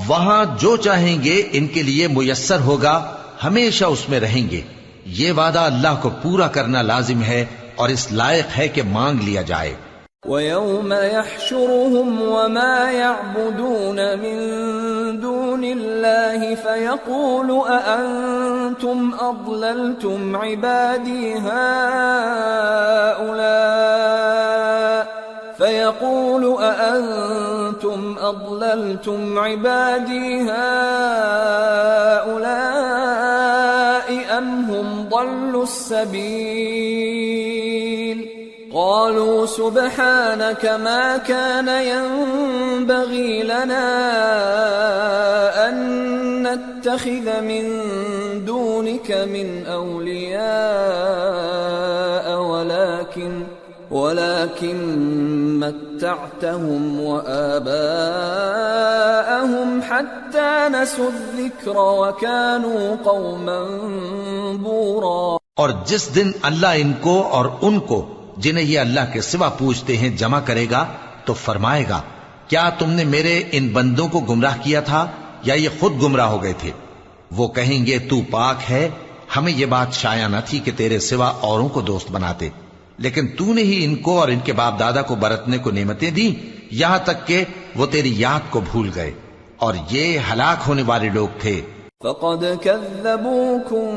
وہاں جو چاہیں گے ان کے لیے میسر ہوگا، ہمیشہ اس میں رہیں گے. یہ وعدہ اللہ کو پورا کرنا لازم ہے اور اس لائق ہے کہ مانگ لیا جائے. وَيَوْمَ يَحْشُرُهُمْ وَمَا يَعْبُدُونَ مِن دُونِ اللَّهِ فَيَقُولُ أَأَنْتُمْ أَضْلَلْتُمْ عِبَادِي هَؤُلَاءِ أَمْ هُمْ ضَلُّوا السَّبِيلَ قالوا سبحانك ما كان ينبغي لنا أن نتخذ من دونك من أولياء ولكن متعتهم وآباءهم حتى نسوا الذكر وكانوا قوما بورا. اور جس دن اللہ ان کو اور ان کو جنہیں یہ اللہ کے سوا پوچھتے ہیں جمع کرے گا تو فرمائے گا، کیا تم نے میرے ان بندوں کو گمراہ کیا تھا یا یہ خود گمراہ ہو گئے تھے؟ وہ کہیں گے تو پاک ہے، ہمیں یہ بات شایع نہ تھی کہ تیرے سوا اوروں کو دوست بناتے، لیکن تو نے ہی ان کو اور ان کے باپ دادا کو برتنے کو نعمتیں دی یہاں تک کہ وہ تیری یاد کو بھول گئے، اور یہ ہلاک ہونے والے لوگ تھے. فقد كذبوكم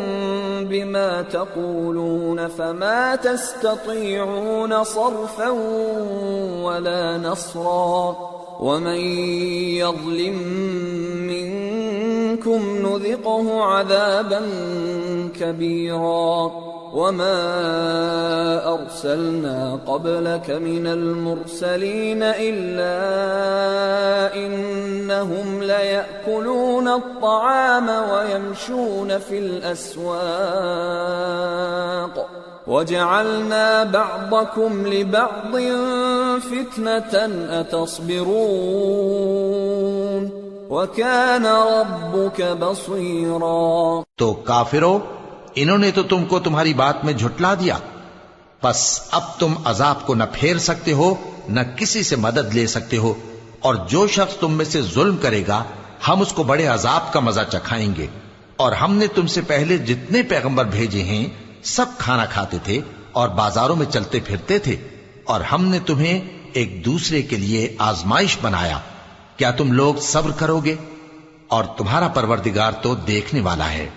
بما تقولون فما تستطيعون صرفا ولا نصرا ومن يظلم منكم نذقه عذابا كبيرا. وما أرسلنا قبلك من المرسلين إلا إنهم ليأكلون الطعام ويمشون في الأسواق وجعلنا بعضكم لبعض فتنة أتصبرون وكان ربك بصيرا. تو کافرو، انہوں نے تو تم کو تمہاری بات میں جھٹلا دیا، بس اب تم عذاب کو نہ پھیر سکتے ہو نہ کسی سے مدد لے سکتے ہو، اور جو شخص تم میں سے ظلم کرے گا ہم اس کو بڑے عذاب کا مزہ چکھائیں گے. اور ہم نے تم سے پہلے جتنے پیغمبر بھیجے ہیں سب کھانا کھاتے تھے اور بازاروں میں چلتے پھرتے تھے، اور ہم نے تمہیں ایک دوسرے کے لیے آزمائش بنایا. کیا تم لوگ صبر کرو گے؟ اور تمہارا پروردگار تو دیکھنے والا ہے.